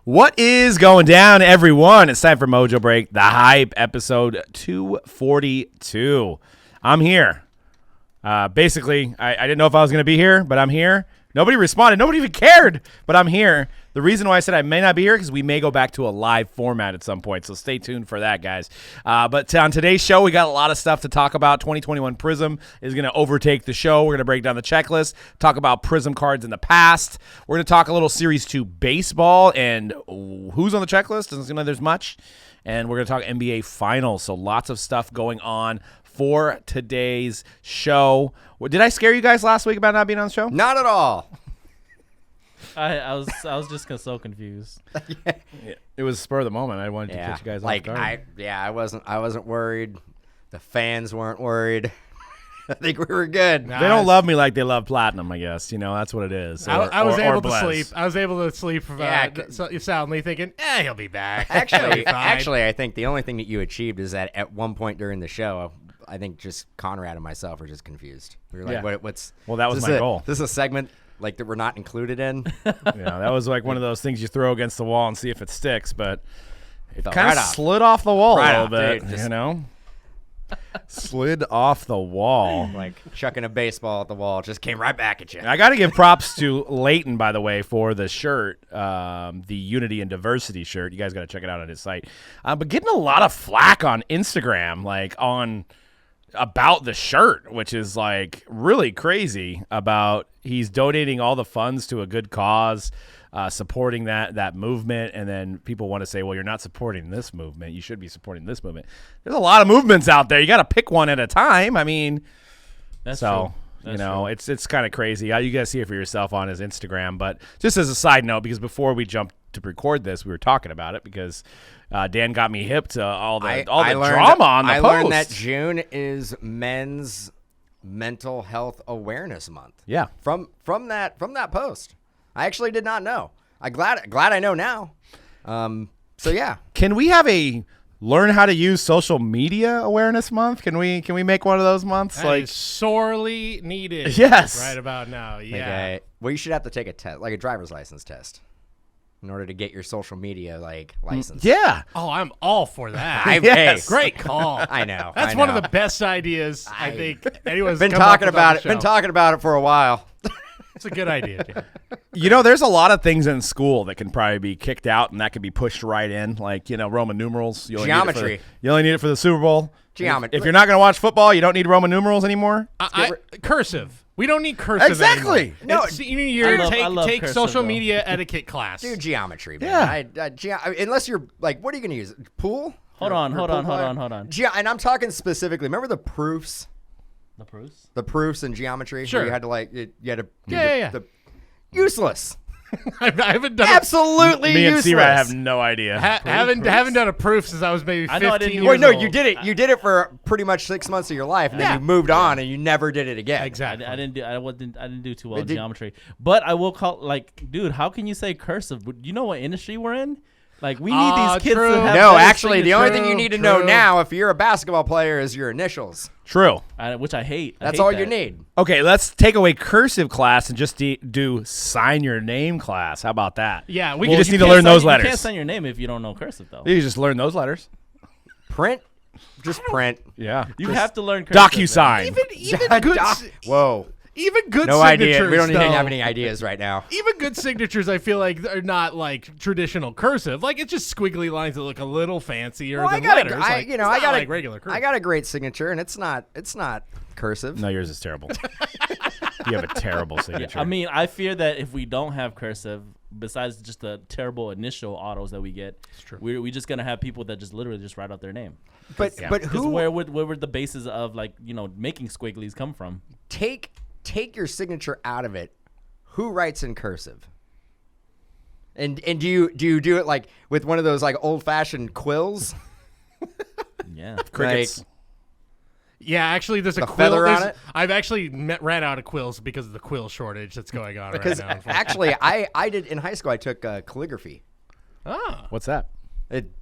What is going down, everyone? It's time for Mojobreak, the hype, episode 242. I'm here. Basically, I didn't know if I was going to be here, but I'm here. Nobody responded. Nobody even cared, but I'm here. The reason why I said I may not be here because we may go back to a live format at some point, so stay tuned for that, guys. But on today's show, we got a lot of stuff to talk about. 2021 Prism is going to overtake the show. We're going to break down the checklist, talk about Prism cards in the past. We're going to talk a little Series 2 baseball and who's on the checklist. Doesn't seem like there's much. And we're going to talk NBA Finals, so lots of stuff going on for today's show. Did I scare you guys last week about not being on the show? Not at all. I was just so confused. Yeah. It was spur of the moment. I wanted to catch you guys off guard. I wasn't worried. The fans weren't worried. I think we were good. They don't love me like they love Platinum, I guess. You know, that's what it is. I was able to sleep. I was able to sleep soundly thinking, he'll be back. Actually, I think the only thing that you achieved is that at one point during the show, I think just Conrad and myself were just confused. We were like, what's... Well, that was my goal. This is a segment like that we're not included in. Yeah, that was like one of those things you throw against the wall and see if it sticks, but it kind of slid off the wall a little bit, dude, you know? Slid off the wall. Like chucking a baseball at the wall. Just came right back at you. I got to give props to Leighton, by the way, for the shirt, the Unity and Diversity shirt. You guys got to check it out on his site. But getting a lot of flack on Instagram, about the shirt, which is like really crazy. About he's donating all the funds to a good cause, supporting that movement, and then people want to say, well, you're not supporting this movement, you should be supporting this movement. There's a lot of movements out there. You got to pick one at a time. I mean, that's true. It's kind of crazy. You guys see it for yourself on his Instagram. But just as a side note, because before we jumped to record this, we were talking about it because Dan got me hip to all the drama on the post. I learned that June is Men's Mental Health Awareness Month. Yeah. From that post. I actually did not know. I'm glad I know now. So yeah. Can we have a learn how to use social media awareness month? Can we make one of those months? That is sorely needed. Yes. Right about now. Yeah. Okay. Well, you should have to take a test, like a driver's license test, in order to get your social media license. Yeah. Oh, I'm all for that. Yes. Great call. I know. That's one of the best ideas I think anyone's been come talking up with about on the it. Been show. talking about it for a while. It's a good idea, dude. You know, there's a lot of things in school that can probably be kicked out and that can be pushed right in, like, Roman numerals. Geometry. You only need it for the Super Bowl. Geometry. If you're not going to watch football, you don't need Roman numerals anymore. Cursive. We don't need cursive Exactly. anymore. I love take cursive, social though. media etiquette class. Do geometry, man. Yeah. Unless you're like, what are you going to use? Pool? Hold on. And I'm talking specifically. Remember the proofs? The proofs? The proofs in geometry? Sure. Where you had to Yeah. Useless. I haven't done Absolutely Me and useless. C-Rat have no idea. haven't done a proof since I was maybe 15 I know I didn't years do it. Wait, no, old. you did it. You did it for pretty much 6 months of your life, and then you moved on, and you never did it again. Exactly. I didn't do too well in geometry, but I will call dude. How can you say cursive? Do you know what industry we're in? Like we need these kids true. to have. No, better actually, the only thing you need to know True. now, if you're a basketball player, is your initials. True. which I hate. That's all you need. Okay, let's take away cursive class and just do sign your name class. How about that? Yeah, You just need to learn those letters. You can't sign your name if you don't know cursive, though. You just learn those letters. Print. Just print. Yeah. You have to learn cursive. DocuSign. Even good. Whoa. Even good No signatures. idea. We don't even though, have any ideas right now. Even good signatures, I feel like are not like traditional cursive. Like it's just squiggly lines that look a little fancier than letters. It's not like regular cursive. I got a great signature, and it's not cursive. No, yours is terrible. You have a terrible signature. I mean, I fear that if we don't have cursive, besides just the terrible initial autos that we get, we're just gonna have people that just literally just write out their name. But who? Where would the basis of making squigglies come from? Take your signature out of it. Who writes in cursive? And do you do it like with one of those like old fashioned quills? Yeah, Crickets. Yeah, actually, there's a quill. feather on it? I've actually ran out of quills because of the quill shortage that's going on Because right now. actually, I did in high school. I took calligraphy. What's that?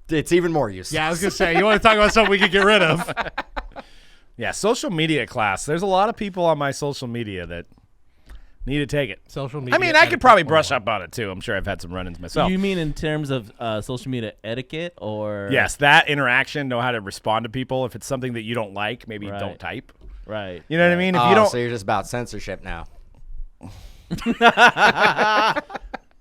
It's even more useless. Yeah, I was gonna say, you want to talk about something we could get rid of? Yeah, social media class. There's a lot of people on my social media that Need to take it. Social media. I mean, I could probably brush up on it too. I'm sure I've had some run-ins myself. You mean in terms of social media etiquette, or yes, that interaction, know how to respond to people. If it's something that you don't like, maybe don't type. Right. You know what I mean? If Oh, you don't, so you're just about censorship now.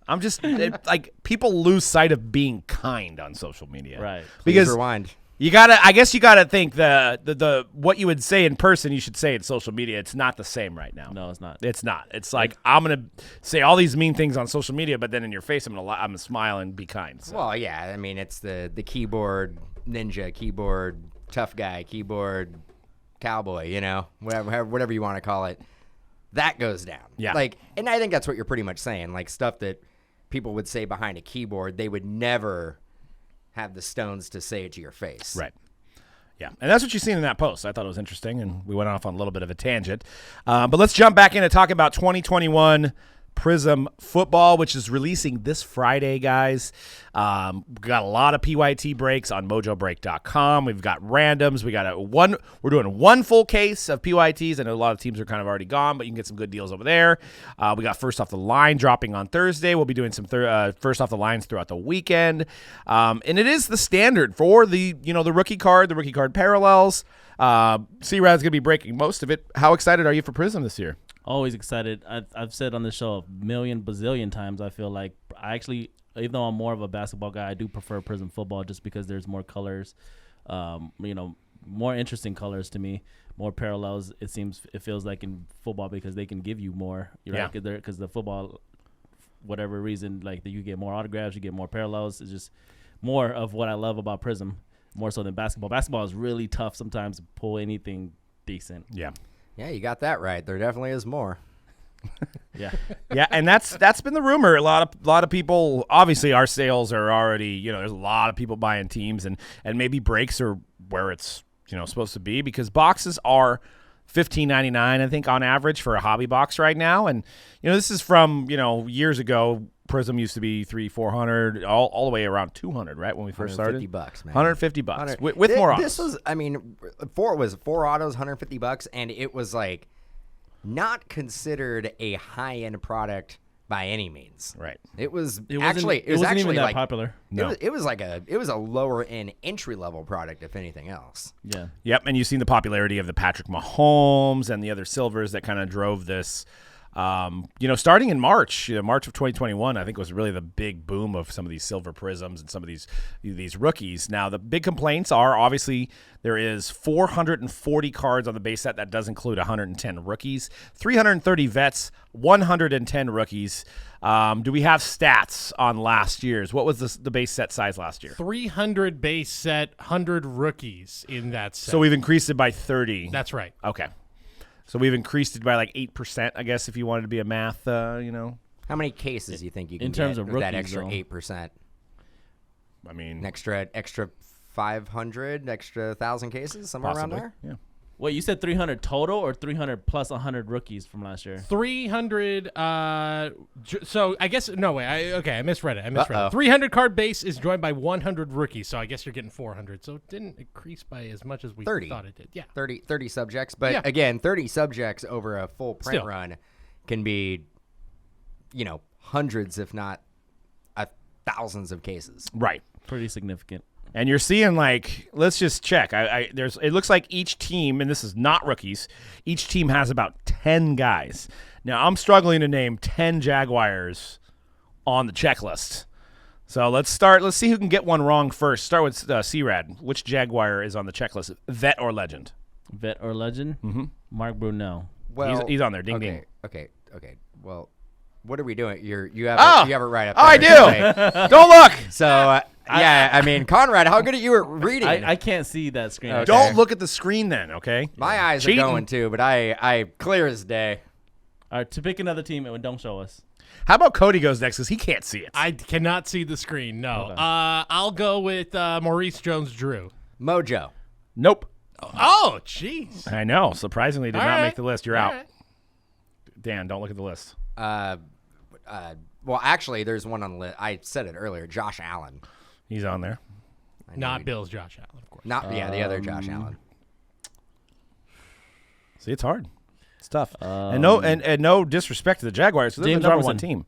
I'm just like people lose sight of being kind on social media, Right. Because Please rewind. you gotta, I guess you gotta think the what you would say in person, you should say in social media. It's not the same right now. No, it's not. It's not. It's like I'm gonna say all these mean things on social media, but then in your face, I'm gonna smile and be kind. So. Well, yeah. I mean, it's the keyboard ninja, keyboard tough guy, keyboard cowboy. You know, whatever you want to call it. That goes down. Yeah. Like, and I think that's what you're pretty much saying. Like stuff that people would say behind a keyboard, they would never have the stones to say it to your face. Right. Yeah, and that's what you've seen in that post. I thought it was interesting, and we went off on a little bit of a tangent. But let's jump back in and talk about 2021 Prism Football, which is releasing this Friday, guys. We've got a lot of PYT breaks on Mojobreak.com. We've got randoms. We're doing one full case of PYTs. I know a lot of teams are kind of already gone, but you can get some good deals over there. We got First Off the Line dropping on Thursday. We'll be doing some First Off the Lines throughout the weekend. And it is the standard for the rookie card parallels. C-Rad's going to be breaking most of it. How excited are you for Prism this year? Always excited. I've said on this show a million bazillion times, I feel like I actually, even though I'm more of a basketball guy, I do prefer Prism Football just because there's more colors, more interesting colors to me, more parallels. It feels like in football because they can give you more, right? Because the football, whatever reason, like you get more autographs, you get more parallels. It's just more of what I love about Prism, more so than basketball. Basketball is really tough sometimes to pull anything decent. Yeah. Yeah, you got that right. There definitely is more. Yeah. Yeah, and that's been the rumor. A lot of people, obviously our sales are already, there's a lot of people buying teams and maybe breaks are where it's, supposed to be because boxes are $15.99, I think, on average for a hobby box right now. And, this is from, years ago. Prism used to be $300-$400, all the way around $200, right, when we first started? $150, man. $150 with more autos. This was, I mean, four autos, $150, and it was like not considered a high-end product by any means. Right. It was It actually wasn't even that like, popular. No. It was a lower end entry level product, if anything else. Yeah. Yep, and you've seen the popularity of the Patrick Mahomes and the other silvers that kind of drove this. Starting in March of 2021, I think was really the big boom of some of these silver prisms and some of these rookies. Now, the big complaints are obviously there is 440 cards on the base set. That does include 110 rookies, 330 vets, 110 rookies. Do we have stats on last year's? What was the base set size last year? 300 base set, 100 rookies in that set. So we've increased it by 30. That's right. Okay. So we've increased it by like 8%, I guess, if you wanted to be a math, How many cases do you think you can in terms get of with that rookies, extra though? 8%? I mean, An extra 500, extra 1,000 cases, somewhere possibly. around there? Yeah. Wait, you said 300 total or 300 plus 100 rookies from last year? 300. So I guess no way. I misread it. Uh-oh. 300 card base is joined by 100 rookies. So I guess you're getting 400. So it didn't increase by as much as we 30. thought it did. Yeah. 30 subjects. But Yeah. again, 30 subjects over a full print Still. run can be, hundreds, if not thousands of cases. Right. Pretty significant. And you're seeing let's just check. It looks like each team, and this is not rookies, each team has about 10 guys. Now I'm struggling to name 10 Jaguars on the checklist. So let's see who can get one wrong first. Start with C-Rad. Which Jaguar is on the checklist? Vet or legend? Vet or legend? Mm-hmm. Mark Brunell. Well, He's on there. Ding ding. Okay. Well, what are we doing? You have it right up there. I do. Okay. Don't look. So, I mean, Conrad, how good are you at reading? I can't see that screen. Okay. Don't look at the screen then, okay? My eyes Cheating. are going too, but I clear as day. All right, to pick another team, and don't show us. How about Cody goes next because he can't see it? I cannot see the screen. No. Okay. I'll go with Maurice Jones-Drew. Mojo. Nope. Oh, jeez. I know. Surprisingly, did All not right. make the list. You're All out. right. Dan, don't look at the list. Well, actually, there's one on the list. I said it earlier. Josh Allen. He's on there. Not Bill's Josh Allen, of course. The other Josh Allen. See, it's hard. It's tough. And no disrespect to the Jaguars. So they're the James number Robinson. one team.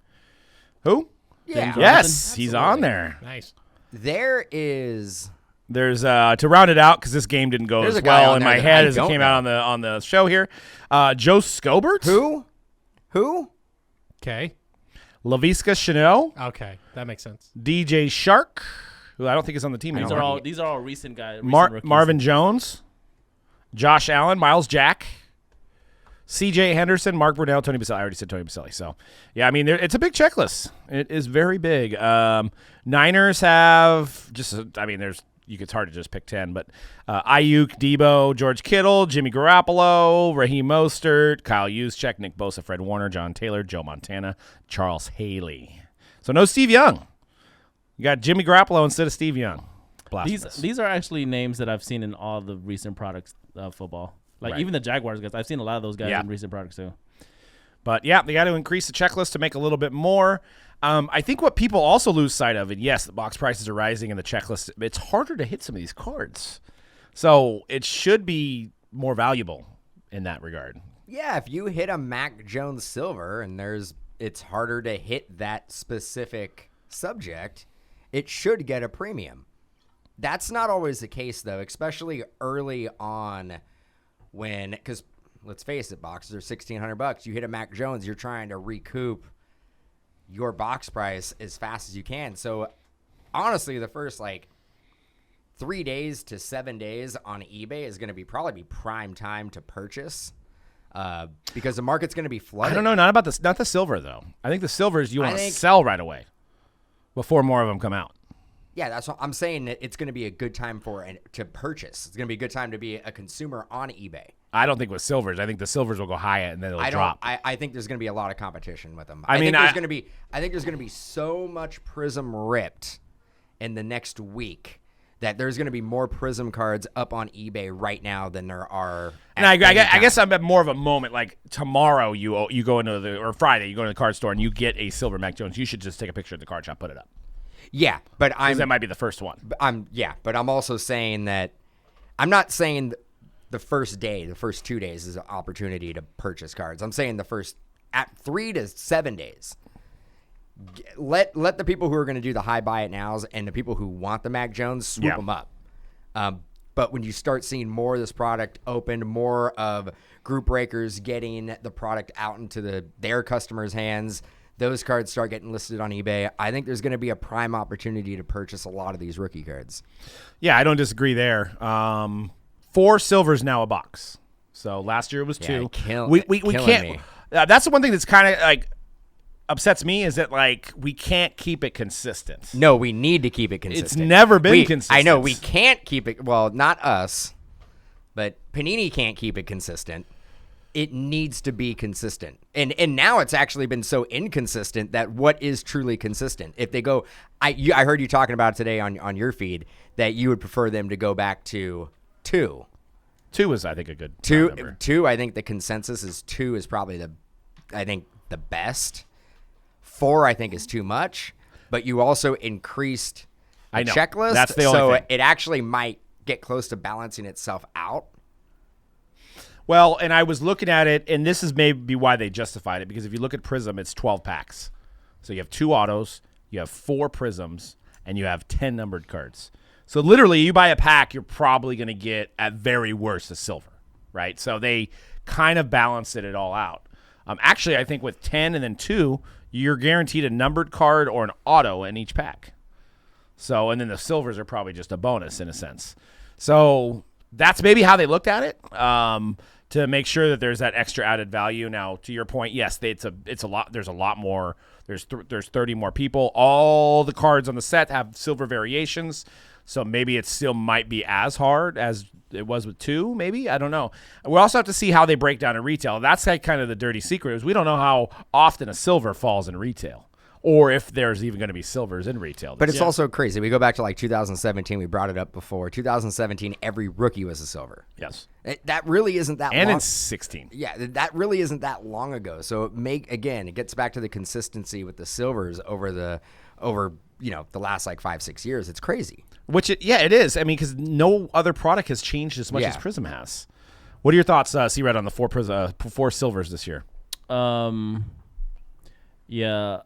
Who? Yeah. Yes, he's on there. Nice. There's to round it out because this game didn't go There's as a guy well on in there my that head I as it don't came know. out on the show here. Joe Scobert. Who? Okay. Laviska Shenault. Okay. That makes sense. DJ Shark, who I don't think is on the team These anymore. are all recent guys. Recent Marvin Jones, Josh Allen, Miles Jack, C.J. Henderson, Mark Brunell, Tony Baselli. I already said Tony Baselli. So, yeah, I mean, it's a big checklist. It is very big. Niners have it's hard to just pick 10, but Ayuk, Debo, George Kittle, Jimmy Garoppolo, Raheem Mostert, Kyle Juszczyk, Nick Bosa, Fred Warner, John Taylor, Joe Montana, Charles Haley. So no Steve Young. You got Jimmy Garoppolo instead of Steve Young. Blasphemous. These are actually names that I've seen in all the recent products of football. Like Right. even the Jaguars guys. I've seen a lot of those guys in recent products too. But, yeah, they got to increase the checklist to make a little bit more. I think what people also lose sight of, and yes, the box prices are rising and the checklist, it's harder to hit some of these cards. So it should be more valuable in that regard. Yeah, if you hit a Mac Jones silver and it's harder to hit that specific subject, it should get a premium. That's not always the case, though, especially early on because let's face it, boxes are $1,600. You hit a Mac Jones, you're trying to recoup your box price as fast as you can. So, honestly, the first 3 days to 7 days on eBay is going to probably be prime time to purchase because the market's going to be flooded. I don't know, not the silver, though. I think the silvers you want to think- sell right away before more of them come out. Yeah, that's what I'm saying. That it's going to be a good time to purchase. It's going to be a good time to be a consumer on eBay. I don't think with silvers. I think the silvers will go high and then it'll drop. I think there's going to be a lot of competition with them. I think there's going to be so much Prism ripped in the next week that there's going to be more Prism cards up on eBay right now than there are. And I guess I'm at more of a moment like tomorrow you go into or Friday you go to the card store and you get a silver Mac Jones. You should just take a picture of the card shop, put it up. Yeah, but That might be the first one. But I'm also saying that I'm not saying the first 2 days is an opportunity to purchase cards. I'm saying the first 3 to 7 days. Let the people who are going to do the high buy it nows and the people who want the Mac Jones swoop them up. But when you start seeing more of this product opened, more of group breakers getting the product out into their customers' hands, those cards start getting listed on eBay. I think there's going to be a prime opportunity to purchase a lot of these rookie cards. Yeah, I don't disagree there. 4 silvers now a box. So last year it was 2. We can't. Me. That's the one thing that's kind of upsets me is that we can't keep it consistent. No, we need to keep it consistent. It's never been consistent. I know we can't keep it. Well, not us, but Panini can't keep it consistent. It needs to be consistent. And now it's actually been so inconsistent that what is truly consistent? If they go, I heard you talking about it today on your feed that you would prefer them to go back to 2. 2 is, I think, a good number. 2, I think the consensus is 2 is probably the best. 4, I think, is too much. But you also increased the checklist. That's the only thing. It actually might get close to balancing itself out. Well, and I was looking at it, and this is maybe why they justified it, because if you look at Prism, it's 12 packs. So you have 2 autos, you have 4 Prisms, and you have 10 numbered cards. So literally, you buy a pack, you're probably going to get, at very worst, a silver, right? So they kind of balanced it all out. Actually, I think with 10 and then 2, you're guaranteed a numbered card or an auto in each pack. So, and then the silvers are probably just a bonus in a sense. So that's maybe how they looked at it. To make sure that there's that extra added value. Now, to your point, yes, it's a lot. There's a lot more. There's 30 more people. All the cards on the set have silver variations, so maybe it still might be as hard as it was with 2. Maybe, I don't know. We also have to see how they break down in retail. That's kind of the dirty secret is we don't know how often a silver falls in retail, or if there's even going to be silvers in retail. But it's also crazy. We go back to 2017. We brought it up before. 2017, every rookie was a silver. Yes. That really isn't that long. And in 16. Yeah, that really isn't that long ago. So it gets back to the consistency with the silvers over the last 5-6 years. It's crazy. It is. I mean, because no other product has changed as much as Prism has. What are your thoughts, C-Red, on the four silvers this year? Yeah.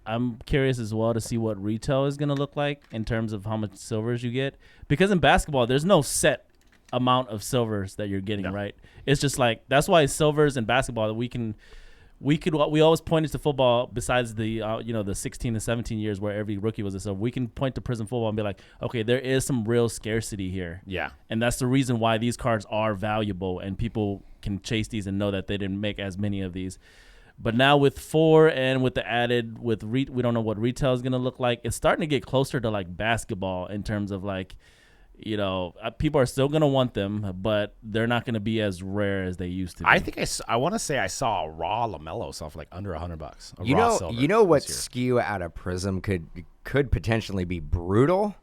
I'm curious as well to see what retail is going to look like in terms of how much silvers you get. Because in basketball, there's no set amount of silvers that you're getting, right? It's just like, that's why silvers in basketball, we always pointed to football besides the, the 16 to 17 years where every rookie was a silver. We can point to Prism Football and be like, okay, there is some real scarcity here. Yeah. And that's the reason why these cards are valuable and people can chase these and know that they didn't make as many of these. But now with 4 and with the added, we don't know what retail is going to look like. It's starting to get closer to like basketball in terms of like, people are still going to want them, but they're not going to be as rare as they used to be. I think I want to say I saw a raw LaMelo sell for like under $100. You know what skew out of Prism could potentially be brutal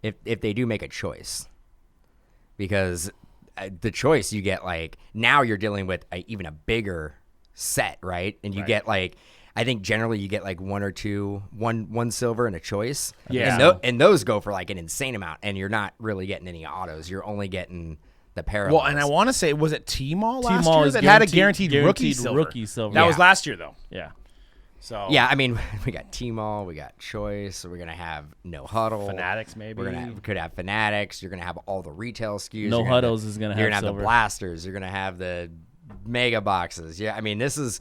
if they do make a choice, because the choice you get, like, now you're dealing with even a bigger set, right? And you get like, I think generally you get like one silver and a choice. Yeah. And those go for like an insane amount, and you're not really getting any autos. You're only getting the parallels. Well, and I want to say, was it T-Mall last T-Mall year is that had a guaranteed rookie silver? That was last year, though. Yeah. So yeah, I mean, we got T-Mall, we got Choice, so we're gonna have No Huddle, Fanatics, maybe. We could have Fanatics. You're gonna have all the retail SKUs. No Huddles is gonna have. You're gonna have silver. the blasters. You're gonna have the mega boxes. Yeah, I mean, this is.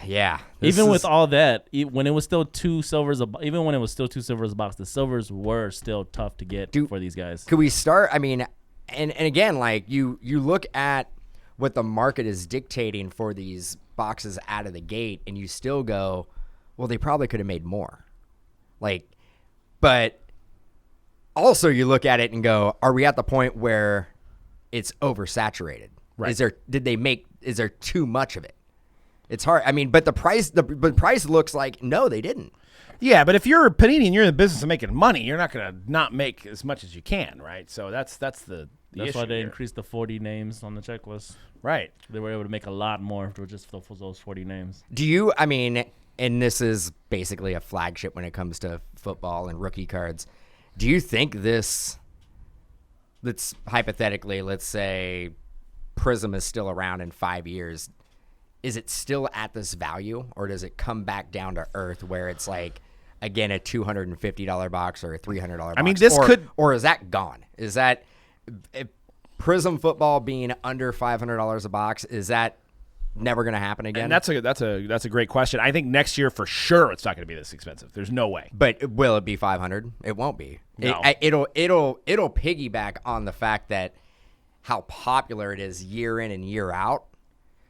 Yeah. Even with all that, when it was still 2 silvers, even when it was still 2 silvers a box, the silvers were still tough to get for these guys. Could we start? I mean, and again, like you look at what the market is dictating for these boxes out of the gate, and you still go, well, they probably could have made more. Like, but also you look at it and go, are we at the point where it's oversaturated? Right. Is there too much of it? It's hard. I mean, but the price looks like, no, they didn't. Yeah, but if you're Panini and you're in the business of making money, you're not going to not make as much as you can, right? So that's the That's issue why they here. increased the 40 names on the checklist. Right. They were able to make a lot more for just for those 40 names. Do you, I mean, and this is basically a flagship when it comes to football and rookie cards, do you think let's hypothetically, let's say Prism is still around in 5 years, is it still at this value, or does it come back down to earth where it's like, again, a $250 box or a $300 box? I mean, or is that gone? Is that Prism Football being under $500 a box? Is that never going to happen again? And that's a great question. I think next year for sure it's not going to be this expensive. There's no way. But will it be 500? It won't be. No. It'll piggyback on the fact that how popular it is year in and year out.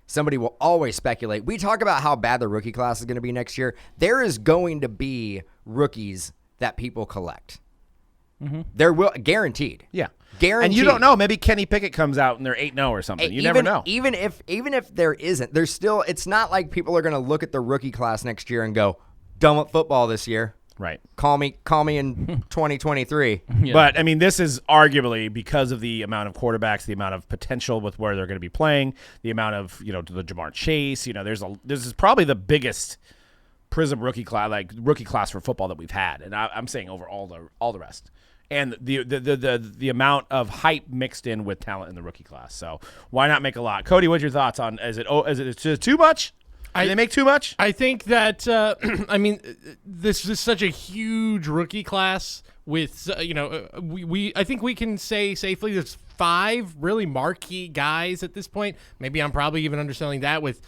Somebody will always speculate. We talk about how bad the rookie class is going to be next year. There is going to be rookies that people collect. Mm-hmm. There will, guaranteed. Yeah. Guaranteed. And you don't know. Maybe Kenny Pickett comes out and they're 8-0 or something. You never know. Even if there isn't, there's still. It's not like people are going to look at the rookie class next year and go, "Done with football this year." Right. Call me in 2023. Yeah. But I mean, this is arguably because of the amount of quarterbacks, the amount of potential with where they're going to be playing, the amount of the Jamar Chase. This is probably the biggest Prism rookie class for football that we've had, and I'm saying over all the rest, and the amount of hype mixed in with talent in the rookie class. So why not make a lot? Cody, what's your thoughts on? Is it too much? Do they make too much? I think that I mean, this is such a huge rookie class with I think we can say safely there's 5 really marquee guys at this point. Maybe I'm probably even underselling that with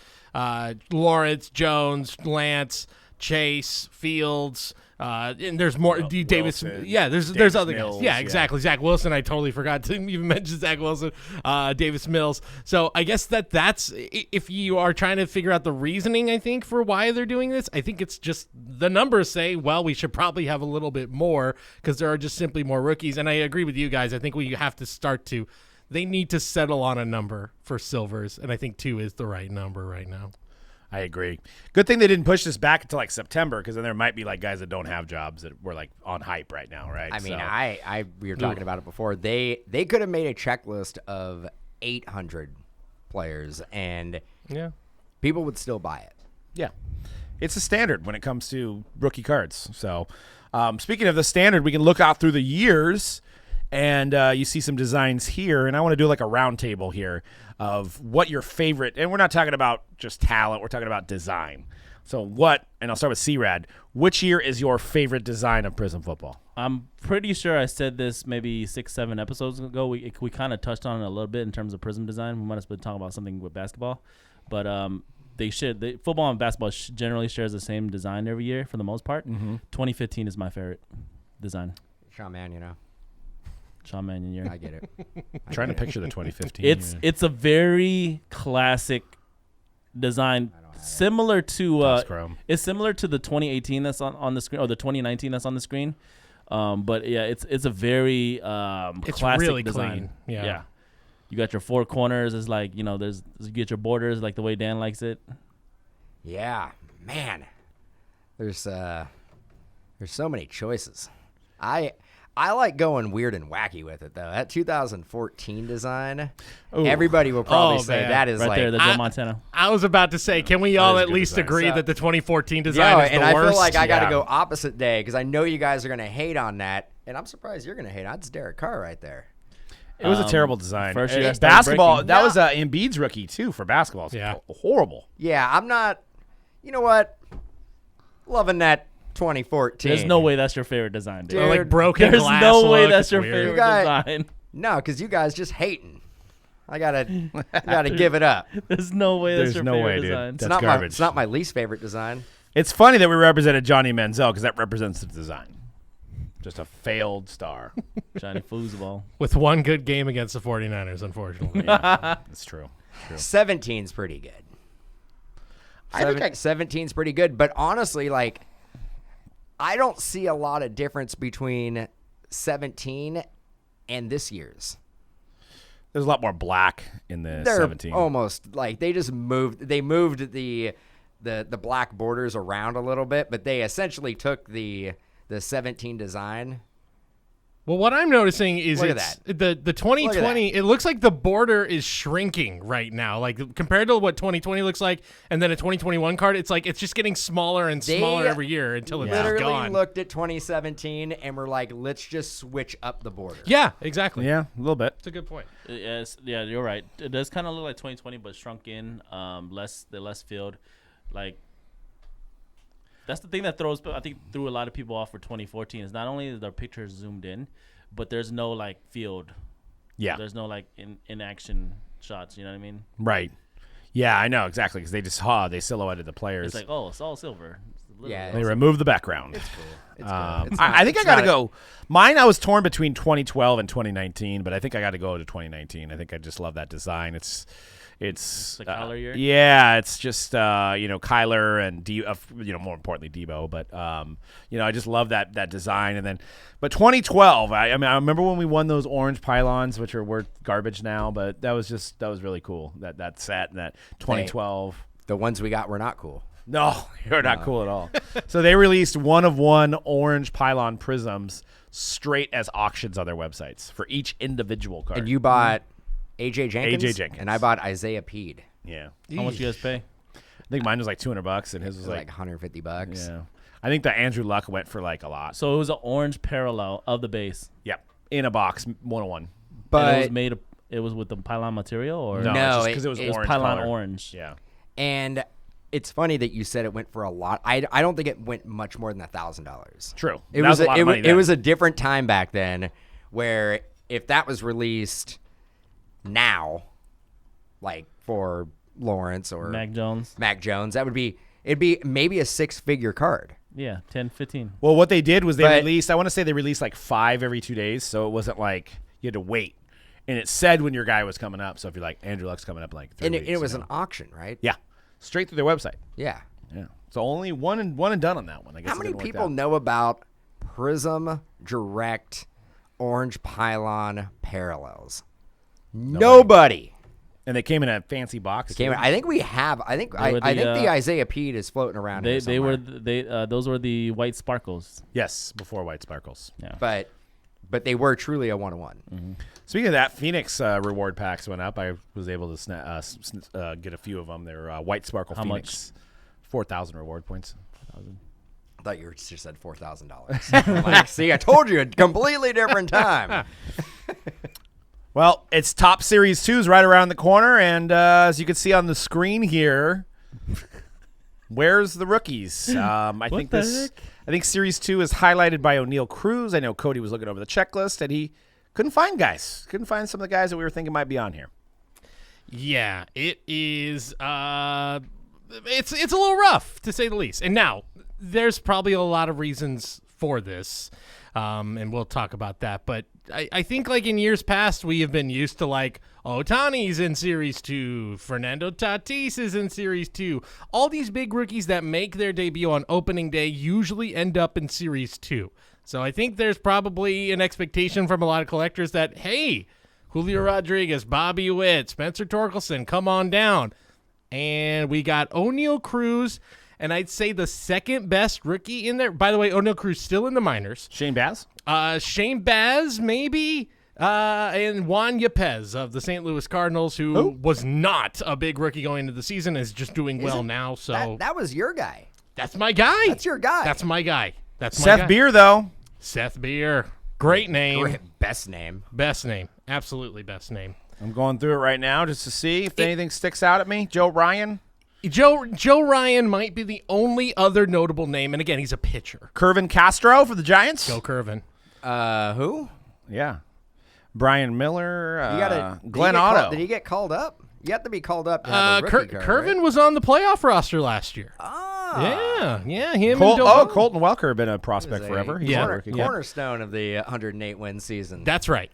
Lawrence, Jones, Lance, Chase, Fields, and there's more. Davis, Wilson, there's other Mills, guys. Yeah, exactly. Zach Wilson. I totally forgot to even mention Zach Wilson. Davis Mills. So I guess that's if you are trying to figure out the reasoning, I think, for why they're doing this. I think it's just the numbers say, well, we should probably have a little bit more because there are just simply more rookies. And I agree with you guys. I think we have to start to. They need to settle on a number for silvers, and I think 2 is the right number right now. I agree. Good thing they didn't push this back until like September, because then there might be like guys that don't have jobs that were like on hype right now, right? I mean, we were talking about it before. They could have made a checklist of 800 players, and people would still buy it. Yeah, it's a standard when it comes to rookie cards. So, speaking of the standard, we can look out through the years And you see some designs here, and I want to do like a round table here of what your favorite, and we're not talking about just talent, we're talking about design. So and I'll start with C-Rad, which year is your favorite design of Prism Football? I'm pretty sure I said this maybe 6-7 episodes ago. We kind of touched on it a little bit in terms of Prism design. We might have been talking about something with basketball. But football and basketball generally shares the same design every year for the most part. 2015 is my favorite design. Sean Mannion, Sean Mannion year. I get it. I'm trying to picture the 2015. It's a very classic design, similar to it's similar to the 2018 that's on the screen, or the 2019 that's on the screen. But yeah, it's a very classic really design. clean. Yeah. You got your four corners. It's like, you get your borders like the way Dan likes it. Yeah, man. There's so many choices. I like going weird and wacky with it, though. That 2014 design, everybody will probably say that is right there, the Joe Montana. I was about to say, can we all is at good least design. agree that the 2014 design is the and worst? I feel like I got to Yeah. go opposite day because I know you guys are going to hate on that, and I'm surprised you're going to hate on it. That's Derek Carr right there. It was a terrible design. first year I started Basketball, breaking. that was Embiid's rookie, too, for basketball. It's Yeah. horrible. Yeah, I'm not, you know what? Loving that 2014. There's no way that's your favorite design, dude. Dude, like broken There's glass no way look. that's It's your weird. favorite You got- design. No, because you guys just hating. I gotta give it up. There's no way that's There's your no favorite way, dude. design. That's It's not garbage. it's not my least favorite design. It's funny that we represented Johnny Manziel because that represents the design. Just a failed star. Johnny Foosball. With one good game against the 49ers, unfortunately. That's true. 17's pretty good. I think 17's pretty good, but honestly, like, I don't see a lot of difference between 17 and this year's. There's a lot more black in the They're 17. almost like they moved the black borders around a little bit, but they essentially took the 17 design. Well, what I'm noticing is Look at it's the 2020. It looks like the border is shrinking right now. Like compared to what 2020 looks like, and then a 2021 card, it's like it's just getting smaller and smaller every year until it's Literally gone. looked at 2017 and were like, let's just switch up the border. Yeah, exactly. Yeah, a little bit. It's a good point. Yes, yeah, you're right. It does kind of look like 2020, but shrunk in, less filled. Like, that's the thing that threw a lot of people off for 2014 is not only is their pictures zoomed in, but there's no like field. Yeah. There's no like in action shots. You know what I mean? Right. Yeah, I know exactly because they just they silhouetted the players. It's like, oh, it's all silver. Yeah, They removed the background. It's cool. It's I good. I think I it's got to not- go. Mine, I was torn between 2012 and 2019, but I think I got to go to 2019. I think I just love that design. It's the Kyler year? Yeah, it's just Kyler and more importantly Debo, but I just love that design. And then, but 2012, I remember when we won those orange pylons, which are worth garbage now, but that was really cool. That set and that 2012. The ones we got were not cool. No, you're not cool at all. So they released one of one orange pylon prisms straight as auctions on their websites for each individual card. And you bought AJ Jenkins? AJ Jenkins. And I bought Isaiah Peed. Yeah. How much you guys pay? I think mine was like $200 and his was Like $150. yeah. I think the Andrew Luck went for like a lot. So it was an orange parallel of the base. Yep. In a box, 101. And But it was with the pylon material, or No, No, just because it was it was orange pylon color. orange. Yeah. and it's funny that you said it went for a lot. I don't think it went much more than $1,000. True. It That was a lot of money it then. was a different time back then, where if that was released now, like for Lawrence or Mac Jones. Mac Jones, it'd be maybe a 6-figure card. Yeah, 10, 15. Well, what they did was they But- released, I want to say they released like 5 every 2 days, so it wasn't like you had to wait. And it said when your guy was coming up, so if you're like, Andrew Luck's coming up in like 3 And weeks. it was you an know. auction, right? Yeah. Straight through their website. Yeah. Yeah. So only one and done on that one. I guess How it many didn't work people out. know about Prism Direct Orange Pylon Parallels? Nobody. And they came in a fancy box. Came. I think we have. I think They were I think the the, Isaiah Pede is floating around. here They were somewhere. those were the white sparkles. Yes, before White Sparkles. Yeah. but they were truly a 1-on-1. Speaking of that, Phoenix reward packs went up. I was able to get a few of them. They're White Sparkle How Phoenix. 4,000 reward points. I thought you just said $4,000. Like, see, I told you, a completely different time. Well, it's Top Series 2's right around the corner, and as you can see on the screen here, where's the rookies? I think Series 2 is highlighted by O'Neal Cruz. I know Cody was looking over the checklist, and he couldn't find guys. Couldn't find some of the guys that we were thinking might be on here. Yeah, it is. It's a little rough, to say the least. And now, there's probably a lot of reasons for this, and we'll talk about that. But I think, like, in years past, we have been used to, like, Ohtani's in Series 2, Fernando Tatis is in Series 2. All these big rookies that make their debut on opening day usually end up in Series 2. So I think there's probably an expectation from a lot of collectors that, hey, Julio Rodriguez, Bobby Witt, Spencer Torkelson, come on down. And we got O'Neal Cruz, and I'd say the second best rookie in there. By the way, O'Neal Cruz still in the minors. Shane Baz? Shane Baz, maybe. And Juan Yepez of the St. Louis Cardinals, who was not a big rookie going into the season, is just doing well now. So that was your guy. That's my guy. That's your guy. That's my guy. That's my Seth guy. Beer, though. Seth Beer. Great name. Best name. Best name. Absolutely best name. I'm going through it right now just to see if anything sticks out at me. Joe Ryan. Joe Ryan might be the only other notable name, and again, he's a pitcher. Curvin Castro for the Giants. Go Curvin. Who? Yeah. Brian Miller. Did Glenn Otto. Did he get called up? You have to be called up to have a rookie card, Curvin right? was on the playoff roster last year. Yeah, him and Colton Welker had been a prospect forever. He's a rookie. Cornerstone of the 108-win season. That's right.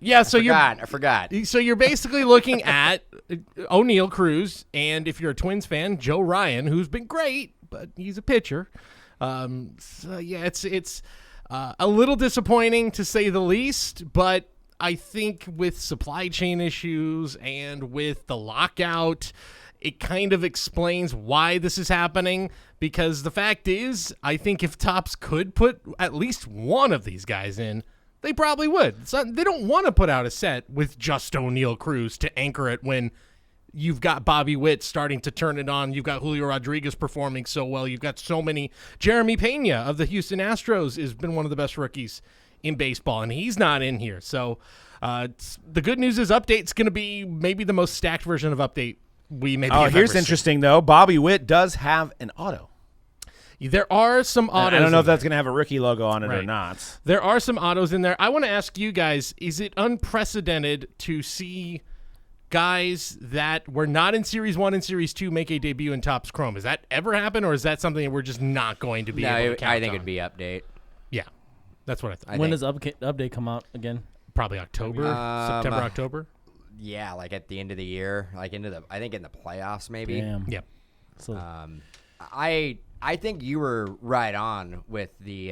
Yeah, I forgot. So you're basically looking at O'Neal Cruz, and if you're a Twins fan, Joe Ryan, who's been great, but he's a pitcher. It's a little disappointing to say the least, but I think with supply chain issues and with the lockout, it kind of explains why this is happening, because the fact is, I think if Topps could put at least one of these guys in, they probably would. They don't want to put out a set with just O'Neal Cruz to anchor it when you've got Bobby Witt starting to turn it on. You've got Julio Rodriguez performing so well. You've got so many. Jeremy Pena of the Houston Astros has been one of the best rookies in baseball, and he's not in here. So the good news is Update's going to be maybe the most stacked version of Update we maybe have here's ever interesting, seen. though. Bobby Witt does have an auto. There are some autos. I don't know if that's going to have a rookie logo on it or not. There are some autos in there. I want to ask you guys, is it unprecedented to see guys that were not in Series 1 and Series 2 make a debut in Topps Chrome? Has that ever happened, or is that something that we're just not going to be able to count I think on? it'd be Update. Yeah, that's what I thought. When does Update come out again? Probably October, September, October. Yeah, like at the end of the year, like I think in the playoffs maybe. Damn. Yep. So I think you were right on with the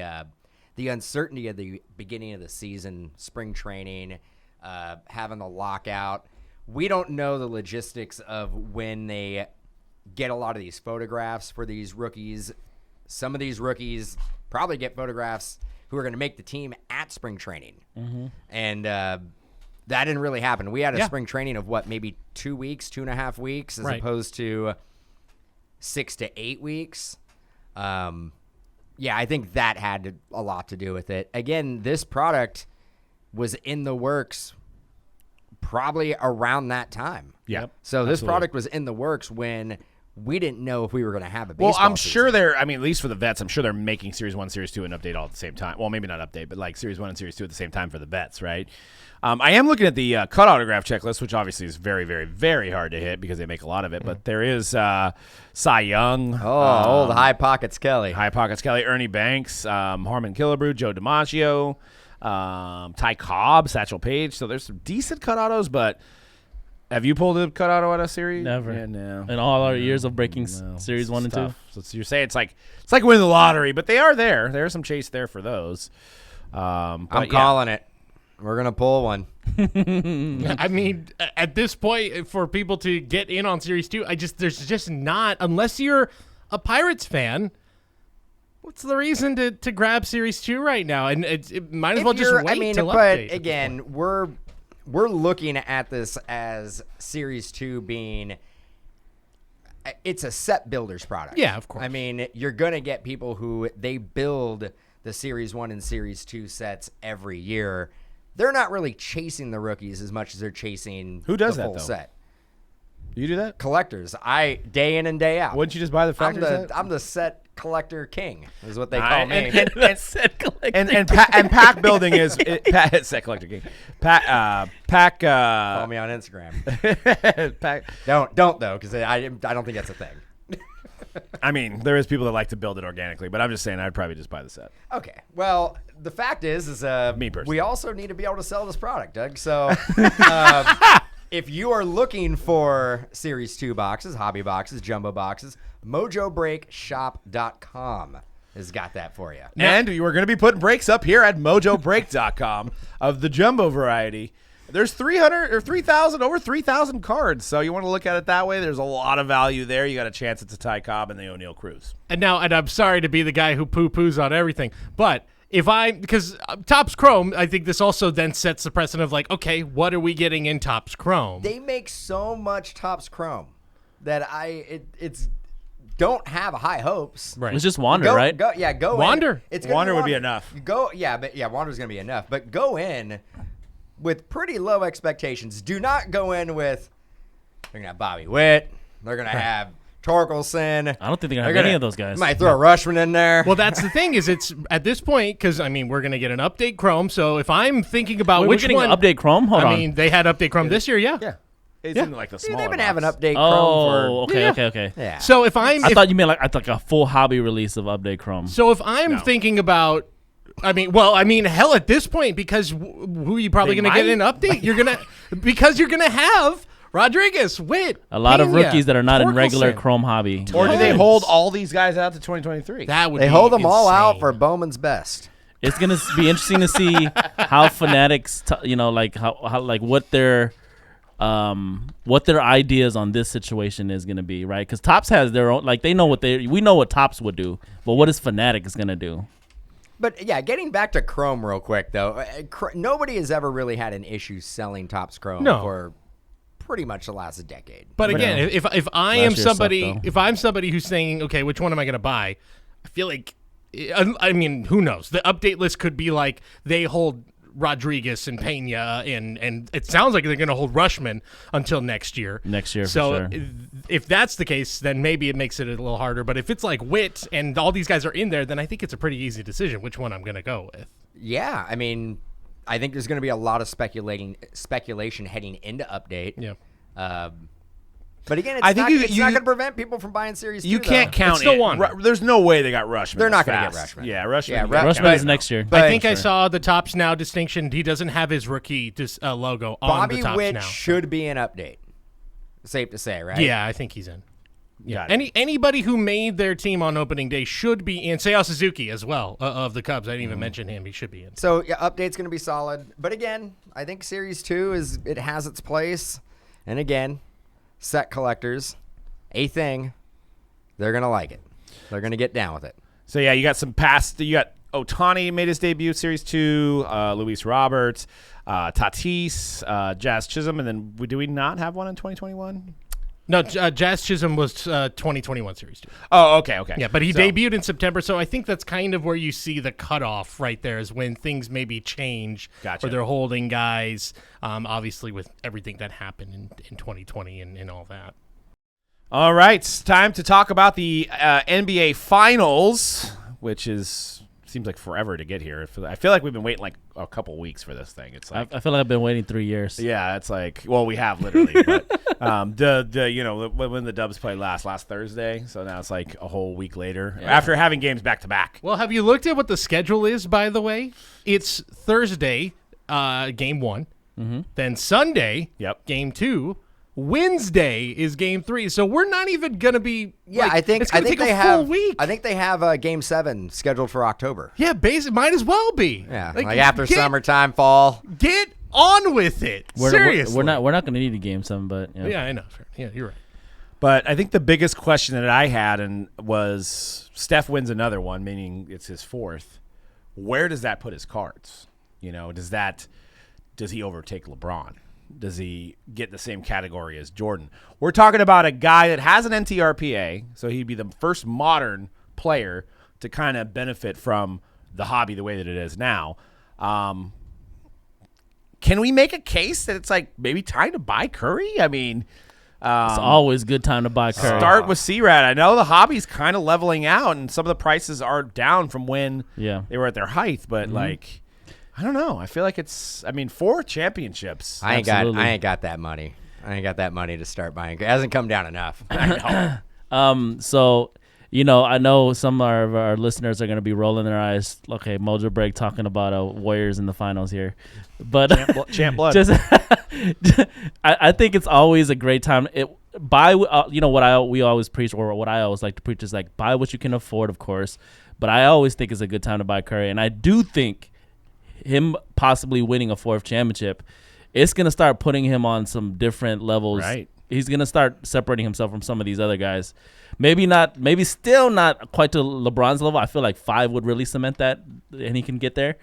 uncertainty of the beginning of the season, spring training, having the lockout. We don't know the logistics of when they get a lot of these photographs for these rookies. Some of these rookies probably get photographs who are going to make the team at spring training. Mm-hmm. And that didn't really happen. We had a spring training of maybe 2 weeks, 2.5 weeks, as opposed to 6 to 8 weeks. I think that had a lot to do with it. Again, this product was in the works probably around that time. Yeah. So this product was in the works when we didn't know if we were going to have a baseball I'm season. sure at least for the vets, I'm sure they're making Series 1, Series 2, and Update all at the same time. Well, maybe not Update, but like Series 1 and Series 2 at the same time for the vets, right? I am looking at the cut autograph checklist, which obviously is very, very, very hard to hit because they make a lot of it. But there is Cy Young. Old High Pockets Kelly. Ernie Banks, Harmon Killebrew, Joe DiMaggio, Ty Cobb, Satchel Paige. So there's some decent cut autos, but have you pulled a cut auto at a series? Never. Yeah, no. In all our years of breaking Series 1 and 2. So you're saying it's like winning the lottery, but they are there. There's some chase there for those. I'm calling it. We're going to pull one. I mean, at this point, for people to get in on Series 2, there's just not, unless you're a Pirates fan, what's the reason to grab Series 2 right now? And it might as well just wait till Update. But again, we're looking at this as Series 2 being it's a set builder's product. Yeah, of course. I mean, you're going to get people who they build the Series 1 and Series 2 sets every year. They're not really chasing the rookies as much as they're chasing Who does the that, full though? set. You do that? Collectors. Day in and day out. Wouldn't you just buy the factory set? I'm the set collector king, is what they call me. And pack building is set collector king. Pack. Follow me on Instagram. Pack. Don't though, because I don't think that's a thing. I mean, there is people that like to build it organically, but I'm just saying I'd probably just buy the set. Okay. Well, the fact is Me personally. we also need to be able to sell this product, Doug. So if you are looking for Series 2 boxes, hobby boxes, jumbo boxes, Mojobreakshop.com has got that for you. And you are going to be putting breaks up here at mojobreak.com of the jumbo variety. There's 300 or 3,000, over 3,000 cards. So you want to look at it that way. There's a lot of value there. You got a chance it's a Ty Cobb and the O'Neal Cruz. And I'm sorry to be the guy who poo-poos on everything, but because Topps Chrome, I think this also then sets the precedent of like, okay, what are we getting in Topps Chrome? They make so much Topps Chrome that it's don't have high hopes. Right. It's just Wander, right? Go Wander. In. It's gonna Wander would be Wander. enough. Wander's gonna be enough. But go in with pretty low expectations. Do not go in with they're gonna have Bobby Witt. They're gonna have Torkelson. I don't think they're going to have any of those guys. Might throw a Rushman in there. Well, that's the thing is it's at this point because I mean we're going to get an update Chrome. So if I'm thinking about Wait, which we're getting one, an update Chrome. Hold I on. mean they had update Chrome this year, yeah. Yeah. It's Yeah. in like the See, smaller they've been box. having update Oh, Chrome for okay. yeah. So if I'm I if- thought you meant like a full hobby release of update Chrome. So if I'm No. thinking about, I mean, hell, at this point, because who are you probably They going to get an might. update? You're gonna have Rodriguez, Witt, A lot of Pena, rookies that are not in regular Torkelson. Chrome hobby. Or do they Tons. hold all these guys out to 2023? That would They be hold them all out insane. for Bowman's best. It's gonna be interesting to see how Fanatics, like how like what their ideas on this situation is gonna be, right? Because Topps has their own, like we know what Topps would do, but what is Fanatics gonna do? But yeah, getting back to Chrome real quick though, nobody has ever really had an issue selling Topps Chrome No. for pretty much the last decade. But again, if I am Last year sucked, somebody, though. if I'm somebody who's saying, okay, which one am I going to buy? I feel like, I mean, who knows? The update list could be like they hold Rodriguez and Pena, and it sounds like they're going to hold Rushman until next year. Next year, for So sure. if that's the case, then maybe it makes it a little harder. But if it's like Witt and all these guys are in there, then I think it's a pretty easy decision which one I'm going to go with. Yeah, I mean, I think there's going to be a lot of speculation heading into update. Yeah. But again, I think it's you- not going to prevent people from buying Series 2. You can't though. count It's still it. one. There's no way they got Rushman. They're not going gonna to get Rushman. Yeah, Rushman. Yeah, you gotta Rushman count is it. next year. But- I think I Sure. saw the Topps Now distinction. He doesn't have his rookie logo on Bobby the Topps Witt Now. should be an update. Safe to say, right? Yeah, I think he's in. Got it. Anybody who made their team on opening day should be in. Seiya Suzuki as well of the Cubs. I didn't even mention him. He should be in. So yeah, update's going to be solid. But again, I think Series 2 it has its place. And again, set collectors, a thing. They're going to like it. They're going to get down with it. So yeah, you got some past. You got Ohtani made his debut Series 2. Luis Roberts, Tatis, Jazz Chisholm, and then do we not have one in 2021? No, Jazz Chisholm was 2021 Series 2. Oh, okay. Yeah, but he So- debuted in September, so I think that's kind of where you see the cutoff right there is when things maybe change. Gotcha. Or they're holding guys, obviously with everything that happened in 2020 and all that. All right, it's time to talk about the NBA Finals, which seems like forever to get here. I feel like we've been waiting like a couple weeks for this thing. It's like I feel like I've been waiting 3 years. yeah, it's like we have literally, but when the Dubs played last Thursday, so now it's like a whole week later after having games back to back. Well, have you looked at what the schedule is, by the way? It's Thursday, game 1. Mm-hmm. Then Sunday, Yep. game 2. Wednesday is game 3. So we're not even going to be. Yeah, like, I think it's gonna take they a have. full week. I think they have Game 7 scheduled for October. Yeah, might as well be. Yeah, like after get- summertime, fall. Get on with it. Seriously. We're not going to need a game 7, but yeah. Yeah, I know. Sure. Yeah, you're right. But I think the biggest question that I had was Steph wins another one, meaning it's his fourth. Where does that put his cards? Does he overtake LeBron? does he get the same category as Jordan? We're talking about a guy that has an NTRPA, so he'd be the first modern player to kind of benefit from the hobby the way that it is now. Can we make a case that it's like maybe time to buy Curry? I mean, It's always a good time to buy Curry. start with C-Rad. I know the hobby's kind of leveling out, and some of the prices are down from when they were at their height, but like, I don't know. I feel like it's. I mean, 4 championships. I ain't got that money. I ain't got that money to start buying. It hasn't come down enough. I know. So, I know some of our listeners are going to be rolling their eyes. Okay, Mojobreak talking about Warriors in the finals here. But Champ blood. I think it's always a great time. We always preach, or what I always like to preach is like buy what you can afford, of course. But I always think it's a good time to buy Curry. And I do think him possibly winning a 4th championship, it's going to start putting him on some different levels. Right. He's going to start separating himself from some of these other guys. Maybe still not quite to LeBron's level. I feel like 5 would really cement that, and he can get there.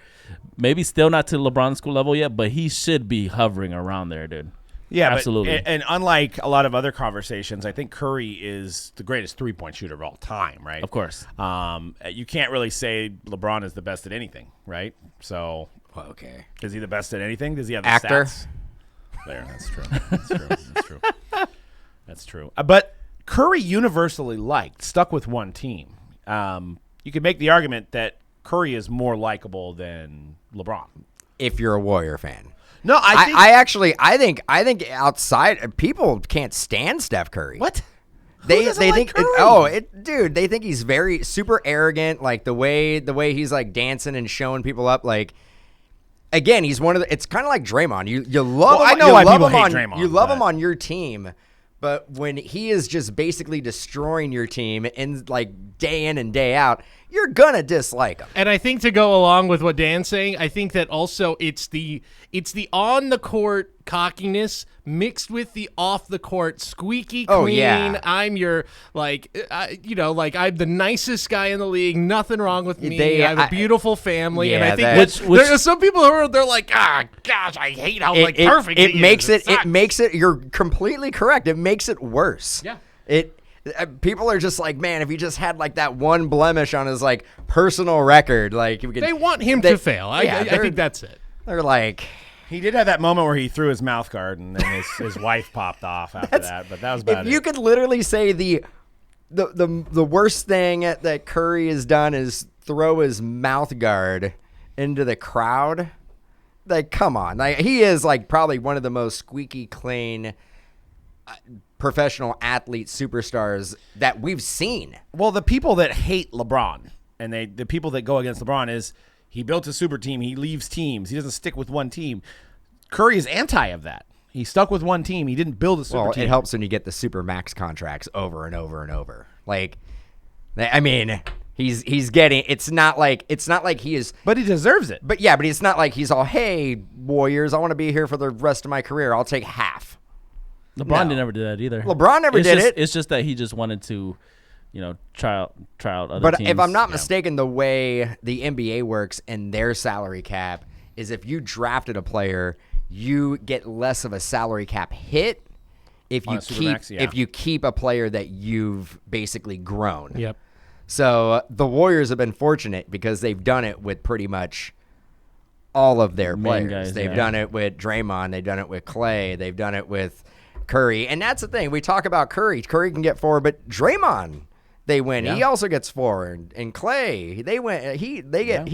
Maybe still not to LeBron's school level yet, but he should be hovering around there, dude. Yeah, absolutely. And unlike a lot of other conversations, I think Curry is the greatest 3-point shooter of all time, right? Of course. You can't really say LeBron is the best at anything, right? So, Okay. is he the best at anything? Does he have the Actor? stats? There, that's true. That's true. That's true. But Curry universally liked, stuck with one team. You could make the argument that Curry is more likable than LeBron. If you're a Warrior fan. No, I think outside people can't stand Steph Curry. What? They doesn't think like Curry? Dude, they think he's very super arrogant, like the way he's like dancing and showing people up, like again, he's one of the it's kind of like Draymond. You love him, I know why people hate Draymond. You love him on your team, but when he is just basically destroying your team and like day in and day out, you're gonna dislike him. And I think to go along with what Dan's saying, I think that also it's the on the court cockiness mixed with the off the court squeaky clean. Oh, yeah. I'm your I'm the nicest guy in the league. Nothing wrong with me. I have a beautiful family, and I think there are some people who they're like, gosh, I hate how perfect it he makes is. it makes it. You're completely correct. It makes it worse. Yeah. People are just like, man, if he just had like that one blemish on his like personal record, like they want him to fail. I think that's it. They're like, he did have that moment where he threw his mouth guard and then his wife popped off after that, but that was about it. If you could literally say the worst thing that Curry has done is throw his mouth guard into the crowd, like, come on. Like, he is like probably one of the most squeaky clean professional athlete superstars that we've seen. Well, the people that hate LeBron and the people that go against LeBron is he built a super team. He leaves teams. He doesn't stick with one team. Curry is anti of that. He stuck with one team. He didn't build a super team. It helps when you get the super max contracts over and over and over. Like, I mean, he's getting. It's not like he is. But he deserves it. But it's not like he's all, hey, Warriors, I want to be here for the rest of my career. I'll take half. LeBron never did that either. LeBron never did it. It's just that he just wanted to, try out other but teams. If I'm not mistaken, the way the NBA works and their salary cap is if you drafted a player, you get less of a salary cap hit if you keep a player that you've basically grown. Yep. So the Warriors have been fortunate because they've done it with pretty much all of their players. Guys, they've done it with Draymond. They've done it with Clay. They've done it with Curry. And that's the thing. We talk about Curry. Curry can get 4, but Draymond, they win. Yeah. He also gets 4. And Clay, they win. He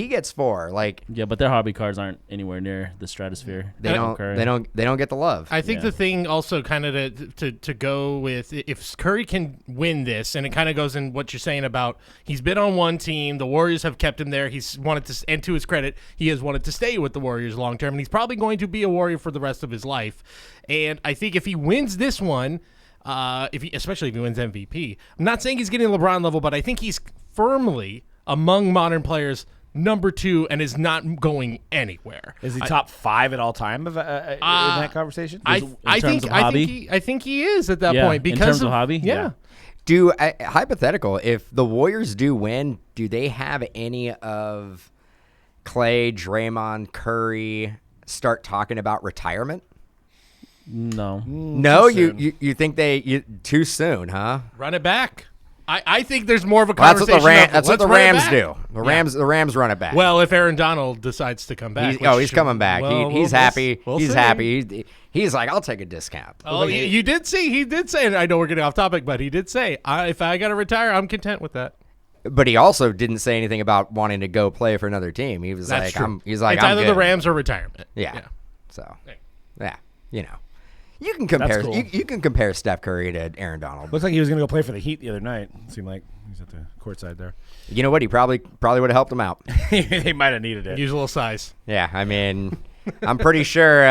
gets 4. Like, yeah, but their hobby cards aren't anywhere near the stratosphere. They don't get the love. I think the thing also kind of to go with, if Curry can win this, and it kind of goes in what you're saying about he's been on one team, the Warriors have kept him there. He's wanted to, and to his credit, he has wanted to stay with the Warriors long term, and he's probably going to be a Warrior for the rest of his life. And I think if he wins this one, especially if he wins MVP, I'm not saying he's getting LeBron level, but I think he's firmly among modern players number 2 and is not going anywhere. Is he top 5 at all time in that conversation? I think he is at that point because in terms of hobby. Yeah. Hypothetical, if the Warriors do win, do they have any of Clay, Draymond, Curry start talking about retirement? No. No, Too soon. you think too soon, huh? Run it back. I think there's more of a Well, conversation. that's what the let's run it Rams back. do. The Rams run it back. Well, if Aaron Donald decides to come back, he's coming back. well, He's we'll- happy. we'll he's see. happy. He's like, I'll take a discount. Oh, you did say he did say, and I know we're getting off topic, but he did say, if I got to retire, I'm content with that. But he also didn't say anything about wanting to go play for another team. He was That's like, true. he's like, it's I'm either good. the Rams or retirement. Yeah. So, Hey. yeah, you can compare. cool. You can compare Steph Curry to Aaron Donald. Looks like he was going to go play for the Heat the other night. Seemed like he's at the courtside there. You know what? He probably would have helped him out. They might have needed it. Use a little size. Yeah, I mean, I'm pretty sure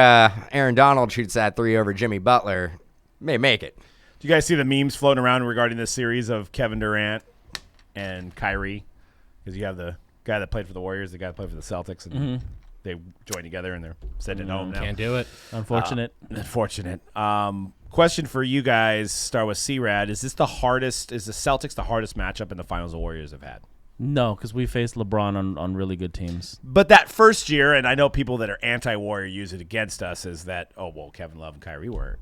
Aaron Donald shoots that three over Jimmy Butler. May make it. Do you guys see the memes floating around regarding this series of Kevin Durant and Kyrie? Because you have the guy that played for the Warriors, the guy that played for the Celtics, and they joined together and they're sending it home now. Can't do it. Unfortunate. Unfortunate. Question for you guys, start with C-Rad. Is the Celtics the hardest matchup in the finals the Warriors have had? No, because we faced LeBron on really good teams. But that first year, and I know people that are anti-Warrior use it against us, is that, Kevin Love and Kyrie were hurt.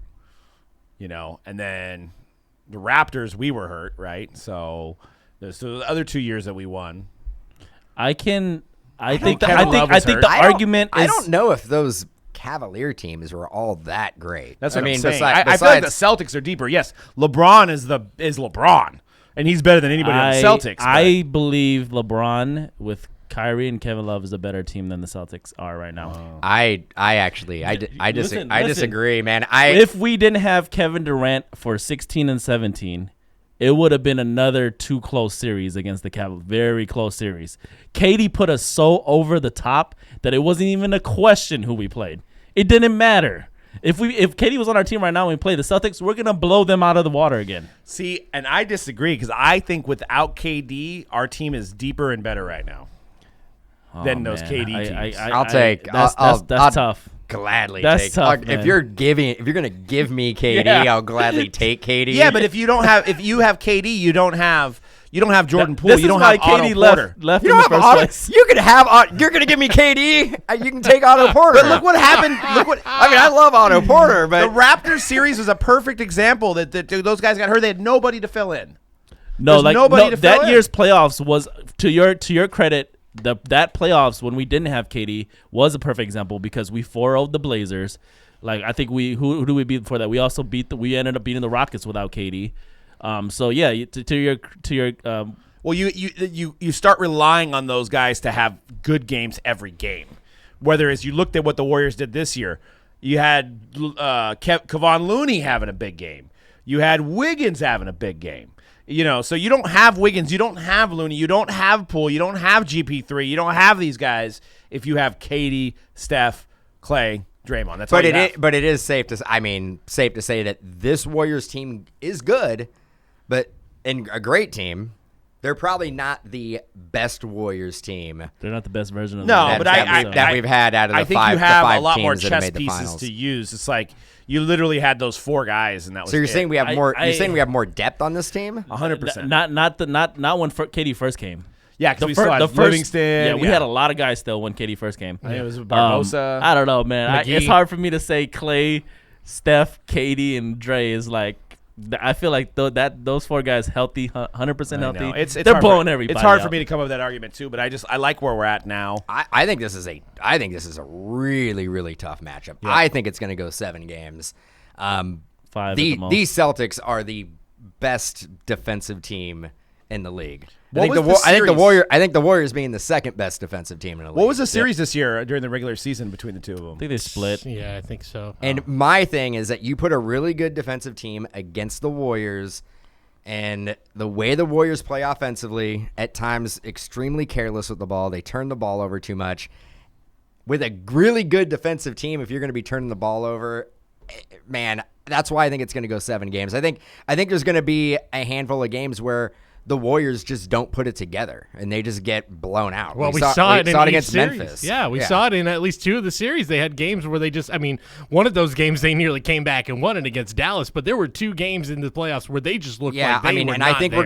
And then the Raptors, we were hurt, right? So the other 2 years that we won. I think Kevin the Love was hurt. the argument is I don't know if those Cavalier teams were all that great. That's what I mean, I'm saying. besides, I feel like the Celtics are deeper. Yes, LeBron is LeBron, and he's better than anybody on the Celtics. I believe LeBron with Kyrie and Kevin Love is a better team than the Celtics are right now. I disagree, man. If we didn't have Kevin Durant for 16 and 17, it would have been another too close series against the Cavaliers. Very close series. KD put us so over the top that it wasn't even a question who we played. It didn't matter. If KD was on our team right now and we play the Celtics, we're gonna blow them out of the water again. See, and I disagree because I think without KD, our team is deeper and better right now than those KD teams. That's tough. Gladly That's take. tough, if man. you're gonna give me KD, Yeah. I'll gladly take KD. Yeah, but if you have KD, you don't have Jordan Poole. This You don't is why have Otto KD Porter. left you in don't the have first Otto. place. You can have. You're gonna give me KD. You can take Otto Porter. But look what happened. I mean, I love Otto Porter, The but Raptors series was a perfect example that those guys got hurt. They had nobody to fill in. No, There's nobody to fill that in. year's playoffs was to your credit. That playoffs when we didn't have KD was a perfect example because we 4-0'd the Blazers. Like I think who do we beat before that? We also we ended up beating the Rockets without KD. So yeah, to your Well, you start relying on those guys to have good games every game. Whether as you looked at what the Warriors did this year, you had Kevon Looney having a big game. You had Wiggins having a big game. So you don't have Wiggins, you don't have Looney, you don't have Poole, you don't have GP3, you don't have these guys if you have KD, Steph, Clay, Draymond. That's all you have. but it is safe to say that this Warriors team is good, but and a great team. They're probably not the best Warriors team. they're not the best version of No, them. but that we've had out of the I think five. you have the five a lot teams more that have chess made the pieces finals. to use. It's like you literally had those four guys, and that was. So you're saying we have more? I- You're saying we have more depth on this team? 100%. Not when KD first came. Yeah, because we still had Livingston. Yeah, we had a lot of guys still when KD first came. I think it was Barbosa. I don't know, man. McGee. It's hard for me to say Clay, Steph, KD, and Dre is like. I feel like those four guys healthy, 100% healthy. No, it's they're hard blowing for, everybody. It's hard for out. me to come up with that argument too, but I like where we're at now. I think this is a really, really tough matchup. Yeah. I think it's going to go 7 games. 5 at the most. These Celtics are the best defensive team in the league. What I think was the series? I think the Warriors being the second best defensive team in the league. What was the series this year during the regular season between the two of them? I think they split. Yeah, I think so. And my thing is that you put a really good defensive team against the Warriors, and the way the Warriors play offensively, at times extremely careless with the ball. They turn the ball over too much. With a really good defensive team, if you're going to be turning the ball over, man, that's why I think it's going to go 7 games. I think there's going to be a handful of games where the Warriors just don't put it together and they just get blown out. Well, we saw it in each against series. Memphis. Yeah, we saw it in at least 2 of the series. They had games where they just, one of those games they nearly came back and won it against Dallas, but there were 2 games in the playoffs where they just looked like they were and not I think there.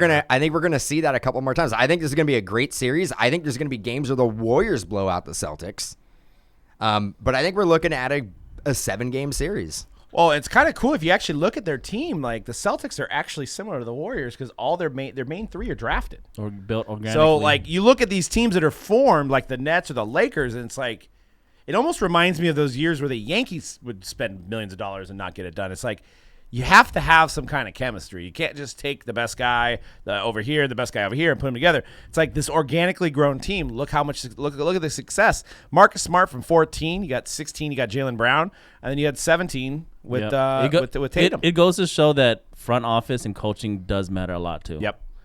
we're gonna see that a couple more times. I think this is gonna be a great series. I think there's gonna be games where the Warriors blow out the Celtics. But I think we're looking at a 7-game series. Well, it's kind of cool if you actually look at their team. Like the Celtics are actually similar to the Warriors because all their main three are drafted or built organically. So like you look at these teams that are formed, like the Nets or the Lakers, and it's like it almost reminds me of those years where the Yankees would spend millions of dollars and not get it done. It's like you have to have some kind of chemistry. You can't just take the best guy over here, the best guy over here, and put them together. It's like this organically grown team. Look at the success. Marcus Smart from 14. You got 16. You got Jaylen Brown, and then you had 17 with Tatum. It goes to show that front office and coaching does matter a lot too.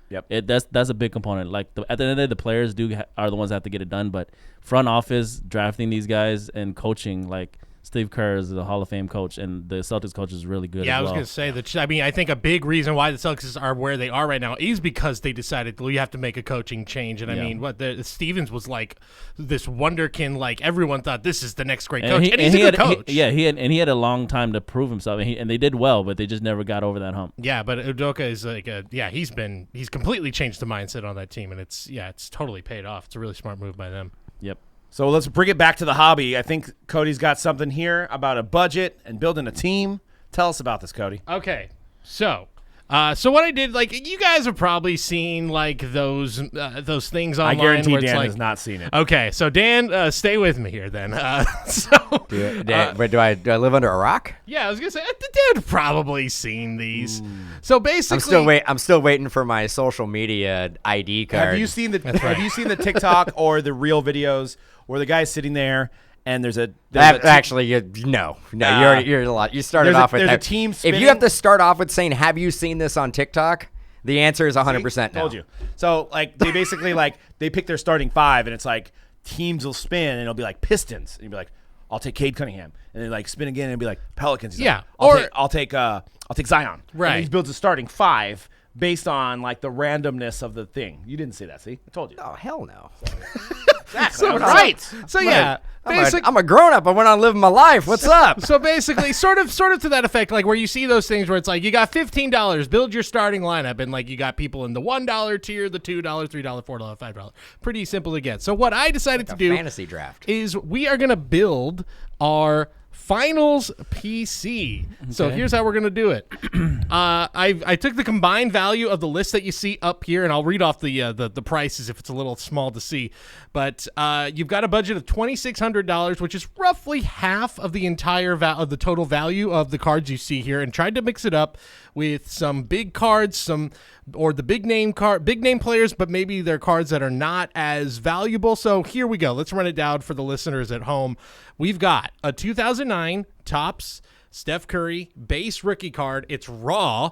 Yep. That's a big component. Like at the end of the day, the players are the ones that have to get it done, but front office drafting these guys and coaching, like Steve Kerr is the Hall of Fame coach, and the Celtics coach is really good. Yeah, as I was well. going to say that. I mean, I think a big reason why the Celtics are where they are right now is because they decided we have to make a coaching change. And I mean, Stevens was like this wonderkin. Like everyone thought this is the next great coach, and he's a good coach. He had a long time to prove himself, and they did well, but they just never got over that hump. Yeah, but Udoka is like he's completely changed the mindset on that team, and it's totally paid off. It's a really smart move by them. Yep. So let's bring it back to the hobby. I think Cody's got something here about a budget and building a team. Tell us about this, Cody. Okay, so what I did, like you guys have probably seen like those things online. I guarantee where it's Dan like, has not seen it. Okay, so Dan, stay with me here then. Wait, do I live under a rock? Yeah, I was gonna say Dan's probably seen these. So basically, I'm still waiting for my social media ID card. Have you seen the TikTok or the real videos where the guy's sitting there and there's a you're a lot. You started off with there's that. a team If spinning. you have to start off with saying, "Have you seen this on TikTok?" The answer is 100% no. Told you. So like they basically they pick their starting five and it's like teams will spin and it'll be like Pistons and you'll be like, I'll take Cade Cunningham, and then like spin again and it'll be like Pelicans. He's Yeah, like, I'll take Zion. Right. And he builds a starting five based on like the randomness of the thing. You didn't see that, see? I told you. Oh hell no! Exactly. right. So yeah, I'm a grown up. I went on living my life. What's up? So basically, sort of to that effect, like where you see those things where it's like you got $15, build your starting lineup, and like you got people in the $1 tier, the $2, $3, $4, $5. Pretty simple to get. So what I decided to do fantasy draft is we are gonna build our finals PC. Okay. So here's how we're gonna do it. I took the combined value of the list that you see up here, and I'll read off the prices if it's a little small to see. But you've got a budget of $2,600, which is roughly half of the entire of the total value of the cards you see here, and tried to mix it up with some big cards, or the big name players, but maybe they're cards that are not as valuable. So here we go. Let's run it down for the listeners at home. We've got a 2009 Topps Steph Curry base rookie card. It's raw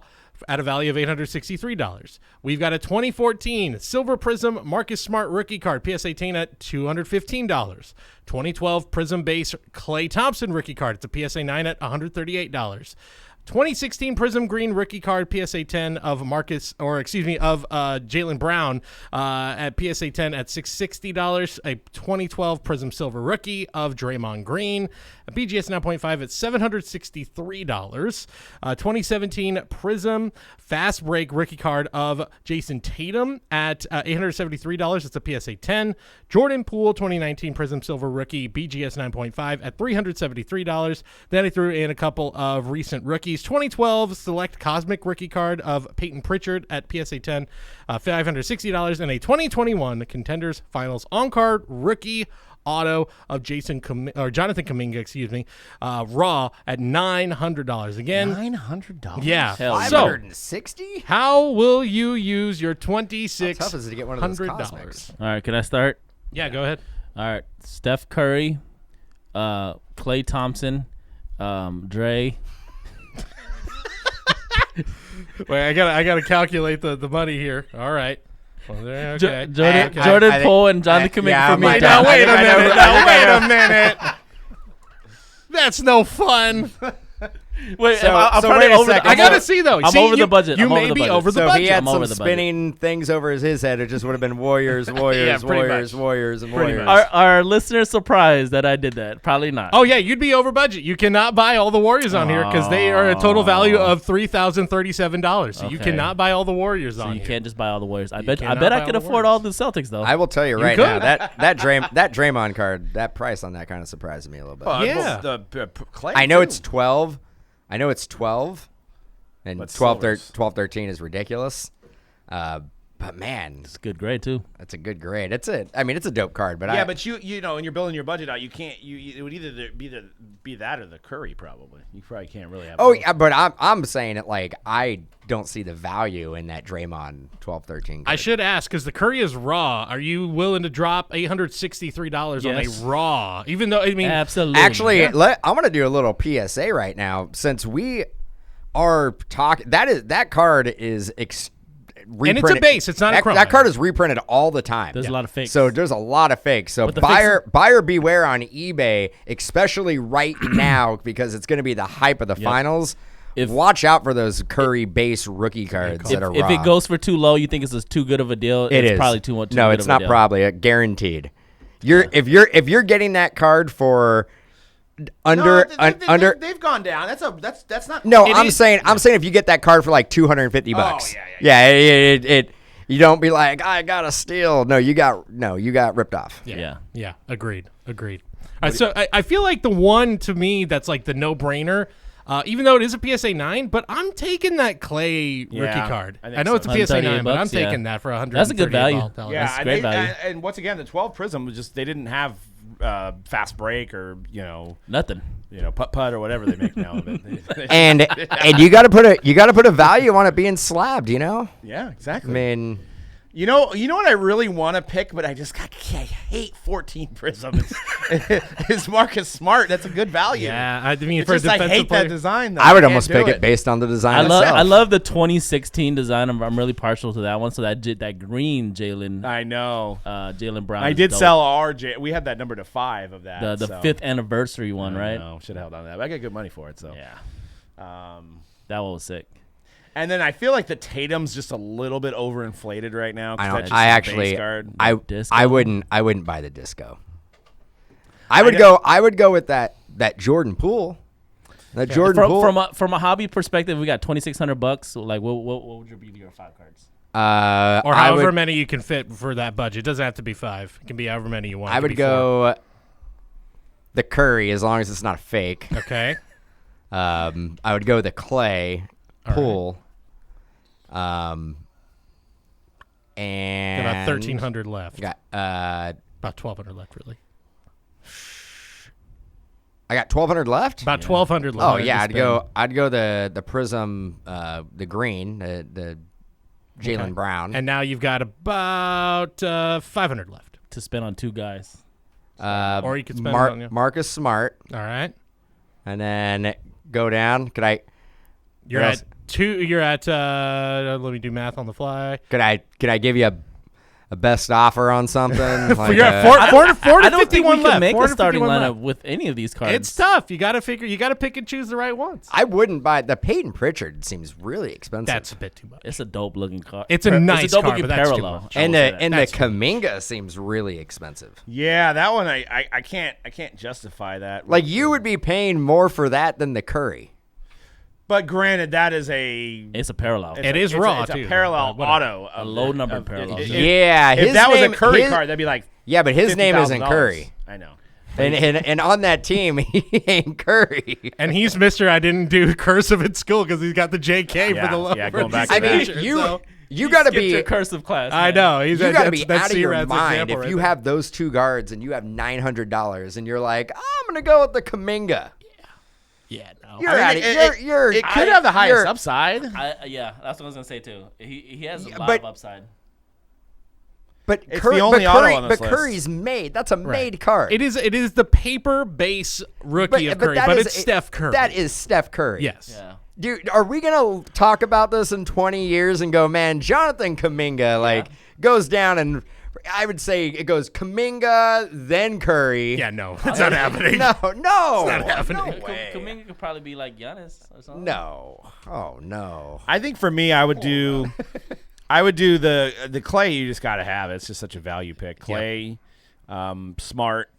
at a value of $863. We've got a 2014 Silver Prism Marcus Smart rookie card, PSA 10 at $215. 2012 Prism base Klay Thompson rookie card. It's a PSA 9 at $138. 2016 Prism Green rookie card PSA 10 of Jaylen Brown at PSA 10 at $660. A 2012 Prism Silver rookie of Draymond Green, a BGS 9.5 at $763. 2017 Prism Fast Break rookie card of Jason Tatum at $873. It's a PSA 10. Jordan Poole 2019 Prism Silver rookie BGS 9.5 at $373. Then I threw in a couple of recent rookies. 2012 Select Cosmic rookie card of Peyton Pritchard at PSA 10, $560, and a 2021 Contenders Finals on-card rookie auto of Jonathan Kuminga, raw at $900. Again, $900. Yeah, $560. How will you use your $2,600? How tough is it to get one of those cosmics? All right, can I start? Yeah, go ahead. All right, Steph Curry, Klay Thompson, Dre. Wait, I gotta calculate the money here. All right. Well, there, okay. Jordan Poole and Jonathan Kuminga for me. Wait a minute. That's no fun. Wait, So- I'm so probably wait a over. second. I gotta see though. I'm See, over the budget. You I'm may over the be budget. over the So budget. he had I'm over some the budget. spinning things over his head. It just would have been Warriors, pretty Warriors, much. and Pretty Warriors. much. Are listeners surprised that I did that? Probably not. Oh yeah, you'd be over budget. You cannot buy all the Warriors on here because they are a total value of $3,037. So you Okay. cannot buy all the Warriors so on you here. can't just buy all the Warriors. I You bet cannot I buy could all the afford all the Celtics though. I will tell you right could. now that Draymond card, that price on that kind of surprised me a little bit. Yeah. Clay I know too. it's 12, I know it's 12, and But 12, silvers. 13 is ridiculous. But man, It's a good grade too. that's a good grade. It's a dope card. But but you know, when you're building your budget out, you can't. It would either be that or the Curry. Probably you probably can't really have. Oh both. yeah, but I'm saying it like I don't see the value in that Draymond 12, 13 card. I should ask because the Curry is raw. Are you willing to drop $863 on Yes. a raw? Even though I mean, Absolutely. Actually, I'm going to do a little PSA right now since we are talking. That card is reprinted. And it's a base. It's not a chrome. That card is reprinted all the time. There's a lot of fakes. So there's a lot of fakes. So But the buyer beware on eBay, especially right now because it's going to be the hype of the finals. Watch out for those Curry base rookie cards that are raw. If it goes for too low, you think it's too good of a deal. It it's is probably too much. No, it's not probably guaranteed. If you're getting that card for they've gone down. That's not. No, I'm saying if you get that card for like $250. Yeah. You don't be like, I got a steal. No, you got ripped off. Yeah. Agreed. All right, so I feel like the one to me that's like the no-brainer, even though it is a PSA 9, but I'm taking that Clay rookie card. I think I know it's a PSA 9, but I'm $138, yeah. taking that for $138. That's a good value. Yeah, That's great value. and once again, the 12 Prism was just they didn't have fast break or Nothing. putt or whatever they make now. And you got to put a value on it being slabbed. Yeah, exactly. I mean, You know what I really want to pick, but I hate 14 Prism. It's Marcus Smart. That's a good value. Yeah, I mean, It's for a just I defensive hate player, that design. Though. I would can't almost do pick it based on the design I itself. love the 2016 design. I'm really partial to that one. So that green Jalen. I know. Jalen Brown. I is did dope. sell RJ. We had that number to 5 of that. the 5th anniversary one, right? No, should have held on to that. But I got good money for it. So Yeah. That one was sick. And then I feel like the Tatum's just a little bit overinflated right now. 'Cause I that's don't. just I a actually. base card. Disco? I wouldn't buy the disco. I would go with that Jordan Poole. That Jordan Poole. From a hobby perspective, we got $2,600. So like, what would be your 5 cards? or however many you can fit for that budget. It doesn't have to be 5. It can be however many you want. I would go the Curry as long as it's not fake. 4. Okay. I would go the Clay Poole. And Got about 1,300 left. Got About 1,200 left, really. I got 1,200 left. About 1,200 left. Oh yeah, I'd go the Prism, the green, the Jalen Brown, And now you've got about 500 left. To spend on 2 guys. Or you could spend it on Marcus Smart, All right. and then go down. Could I You're at let me do math on the fly. give you a best offer on something? Like, You're at 4 to I don't think 51 we left. can make 4 a to starting 51 lineup left. with any of these cards. It's tough. You got to pick and choose the right ones. I wouldn't buy the Peyton Pritchard. Seems really expensive. That's a bit too much. It's a dope looking card. It's a nice it's a dope card, looking but that's too parallel. much. I will and say the that. and the That's Kuminga seems really expensive. Yeah, that one I can't justify that. Like you would be paying more for that than the Curry. But granted, that is a It's a parallel. It is raw, it's too. a parallel Whatever. auto. A low number parallel. Yeah, If his that was a name- Curry his- card, that'd be like Yeah, but his name isn't $50,000. Curry. I know. And on that team, he ain't Curry. And he's Mr. I didn't do cursive at school because he's got the JK Yeah, for the logo. yeah, going back I to mean, that. you got to Get be your cursive class. I man. know. you got to be that's out of your C-Rad's mind example if right you there. have those 2 guards and you have $900 and you're like, I'm gonna go with the Kuminga. Yeah, no. You're I out mean, of you're. It could have the highest you're- upside. Yeah, that's what I was gonna say too. He has a lot but- of upside. But It's Curry, the only but auto Curry, on this but list. Curry's made. That's a made card. It is the paper base rookie of Curry, that but is- it's Steph Curry. That is Steph Curry. Yes. Yeah. Dude, are we gonna talk about this in 20 years and go, man, Jonathan Kuminga goes down and I would say it goes Kuminga, then Curry. Yeah, no. That's not happening. No, It's not happening. No way. Kuminga could probably be like Giannis or something. No. Oh no. I think for me, I would do the Clay. You just got to have it. It's just such a value pick. Clay, Smart.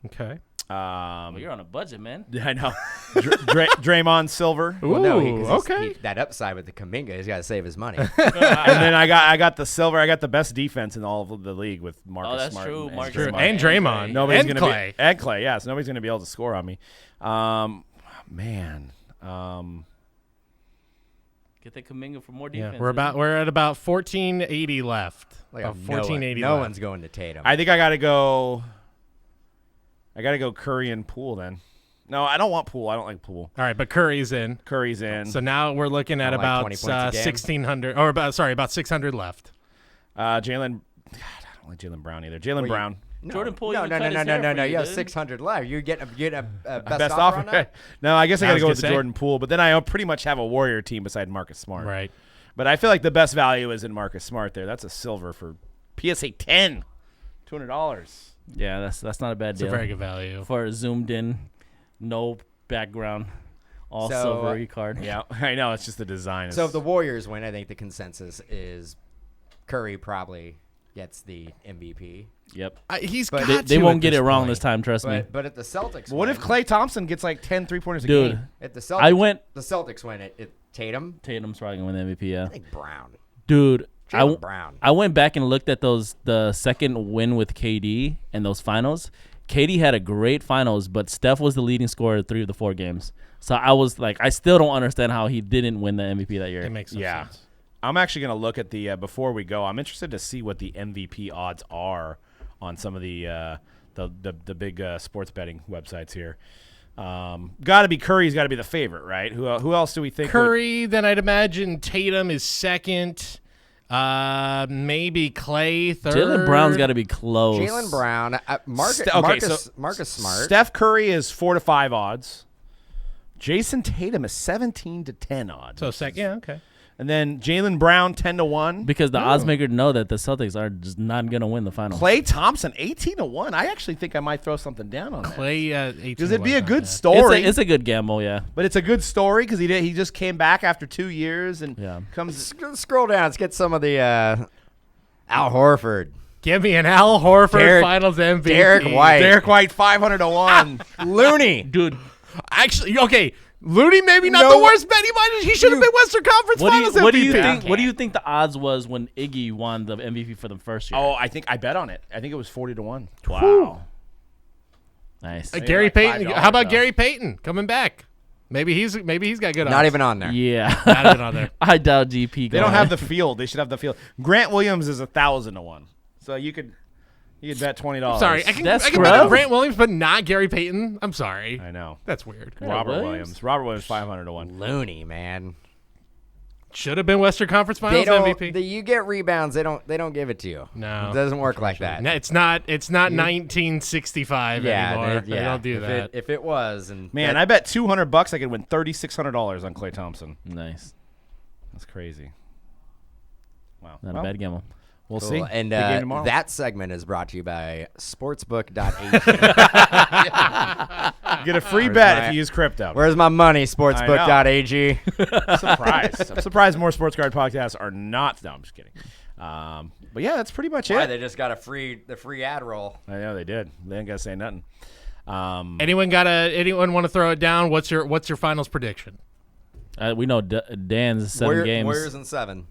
Okay. Well, you're on a budget, man. I know. Draymond Silver. Ooh, Well, no, okay. that upside with the Kuminga, he's got to save his money. And then I got the silver. I got the best defense in all of the league with Marcus Oh, that's Smart. true. Marcus True. Smart And Draymond. Nobody's and gonna Clay. be and Clay. Yes, nobody's gonna be able to score on me. Man, Get that Kuminga for more Yeah, defense. we're at about 1480 left. Like About 1480 no left. one's going to Tatum. I think I got to go Curry and Poole then. No, I don't want Poole. I don't like Poole. All right, but Curry's in. Curry's in. So now we're looking at Like about 20 points a game? 1600 or about 600 left. Jalen. God, I don't like Jalen Brown either. Jalen Brown. Jordan Poole No, even no, cut no, his no, hair no, for no. you, You have dude. 600 left. You're getting a Best offer offer. on that? No, I guess I got to was go gonna with the say. Jordan Poole, but then I pretty much have a Warrior team beside Marcus Smart. Right. But I feel like the best value is in Marcus Smart there. That's a silver for PSA 10. $200. Yeah, that's not a bad It's deal. a very good value. For a zoomed in, no background, all So, silvery card. Yeah, I know. It's just the design. So if the Warriors win, I think the consensus is Curry probably gets the MVP. Yep. He's But got They to won't at get this it wrong point. this time, trust me. But if the Celtics what win, if Klay Thompson gets like 10 3-pointers a Dude, game? if the Celtics the Celtics win it Tatum, Tatum's probably going to win the MVP, yeah. I think Brown. Dude, Jaylen Brown. I went back and looked at the second win with KD and those finals. KD had a great finals, but Steph was the leading scorer 3 of the 4 games. So I was like, I still don't understand how he didn't win the MVP that year. It makes no Yeah. sense. I'm actually going to look at the before we go. I'm interested to see what the MVP odds are on some of the big sports betting websites here. Got to be Curry's got to be the favorite, right? Who else do we think? Curry, then I'd imagine Tatum is second. Maybe Clay third. Jaylen Brown's got to be close. Jaylen Brown, Marcus Smart. Steph Curry is 4 to 5 odds. Jason Tatum is 17 to 10 odds. So second, yeah, okay. And then Jaylen Brown 10 to 1. Because the odds makers know that the Celtics are just not going to win the finals. Klay Thompson 18 to 1. I actually think I might throw something down on that. Clay, 18 Because it'd be a not good bad. story. It's a good gamble, yeah. But it's a good story because he just came back after 2 years and Yeah. comes. Scroll down. Let's get some of the Al Horford. Give me an Al Horford Derek- Finals MVP. Derek White. Derek White 500 to 1. Looney. Dude, Actually, okay. Looney maybe not No. the worst bet. He should have been Western Conference Finals MVP. what do you think the odds was when Iggy won the MVP for the first year? Oh, I bet on it. I think it was 40 to 1. Wow. Nice. Gary like Payton. $5 How about though. Gary Payton coming back? Maybe he's got good odds. Not even on there. Yeah. Not even on there. I doubt GP. They don't have the field. They should have the field. Grant Williams is 1,000 to 1. So you could bet $20. Sorry, I can That's bet on gross. Grant Williams, but not Gary Payton. I'm sorry. I know. That's weird. Robert Williams 500 to 1. Looney, man. Should have been Western Conference They Finals don't. MVP. You get rebounds. They don't give it to you. No. It doesn't work like that. No, it's not 1965 anymore. They don't do that. If it was, and Man, I bet $200 I could win $3,600 on Klay Thompson. Nice. That's crazy. Wow. Not Well, a bad gamble. We'll Cool. see. And Big game tomorrow. that segment is brought to you by sportsbook.ag. Get a free bet if you use crypto. Where's my money? Sportsbook.ag. I'm surprised. I'm surprised more sports card podcasts are not. No, I'm just kidding. But yeah, that's pretty much Why it. they just got the free ad roll. I know they did. They ain't got to say nothing. Anyone want to throw it down? What's your finals prediction? We know Dan's 7 games. Warriors in 7.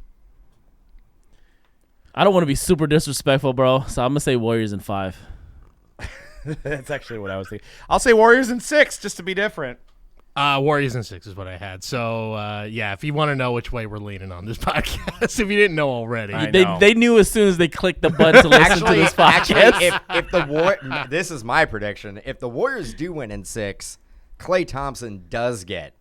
I don't want to be super disrespectful, bro. So I'm gonna say Warriors in 5. That's actually what I was thinking. I'll say Warriors in 6 just to be different. Warriors in 6 is what I had. So yeah, if you want to know which way we're leaning on this podcast, if you didn't know already, I know. They knew as soon as they clicked the button to listen to this podcast. if this is my prediction, if the Warriors do win in 6, Klay Thompson does get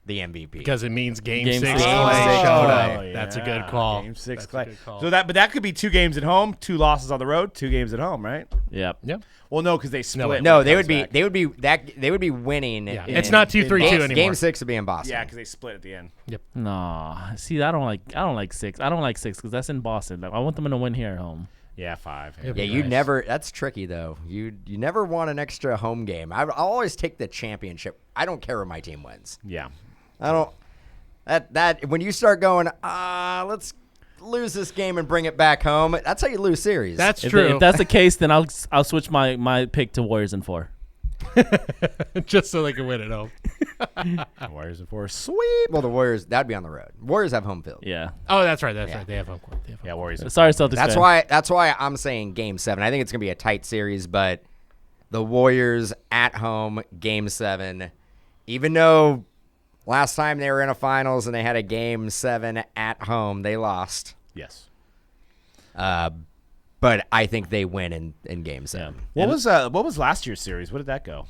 the MVP. because it means Game Game 6 six. Clay Oh, showed up. yeah. That's a good call. Game 6 That's a Clay. good call. But that could be 2 games at home, 2 losses on the road, 2 games at home, right? Yep. Yep. Well, no, because they split. No, when it they comes would be back. they would be winning. Yeah. in- It's not 2-3-2 Game- anymore. Game 6 would be in Boston. Yeah, because they split at the end. No. See, I don't like 6. I don't like 6 because that's in Boston. Like, I want them to win here at home. Yeah, 5. Yep. Yeah, you Nice. never. That's tricky though. You never want an extra home game. I'll always take the championship. I don't care where my team wins. Yeah. I don't. That when you start going, let's lose this game and bring it back home. That's how you lose series. That's If, true. if that's the case, then I'll switch my pick to Warriors in 4. just so they can win at home. Warriors in 4. Sweep. well, the Warriors. That'd be on the road. Warriors have home field. Yeah. Oh, that's right. That's Yeah. right. They have home court. Yeah, Warriors. In Sorry, Celtics. That's fan. why I'm saying Game 7. I think it's gonna be a tight series, but the Warriors at home, Game 7. Even though Last time they were in a finals and they had a game 7 at home, they lost. Yes. But I think they win in game 7. What was last year's series? What did that go?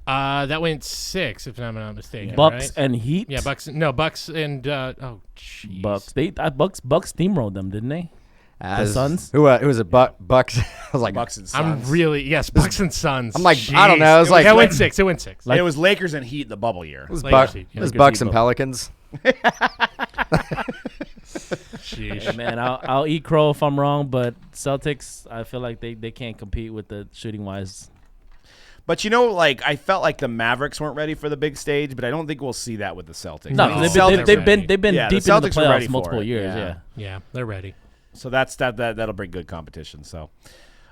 That went 6, if I'm not mistaken. Bucks right? and Heat. Yeah, Bucks. No, Bucks and oh, jeez. Bucks. Bucks steamrolled them, didn't they? The Suns. Who was it? Bucks. I was like, Bucks and I'm Suns. really Bucks and Suns. I'm like, Jeez. I don't know. It was like it went 6. It went 6. It was Lakers and Heat in the bubble year. It was, Lakers, it yeah. was Lakers Bucks beat and both. Pelicans. Sheesh. Hey, man, I'll eat crow if I'm wrong, but Celtics, I feel like they can't compete with the shooting wise. But I felt like the Mavericks weren't ready for the big stage, but I don't think we'll see that with the Celtics. No, No, they've been Yeah, deep the into the Celtics are ready playoffs for multiple it. years. Yeah. Yeah. Yeah, they're ready. So that'll bring good competition. So,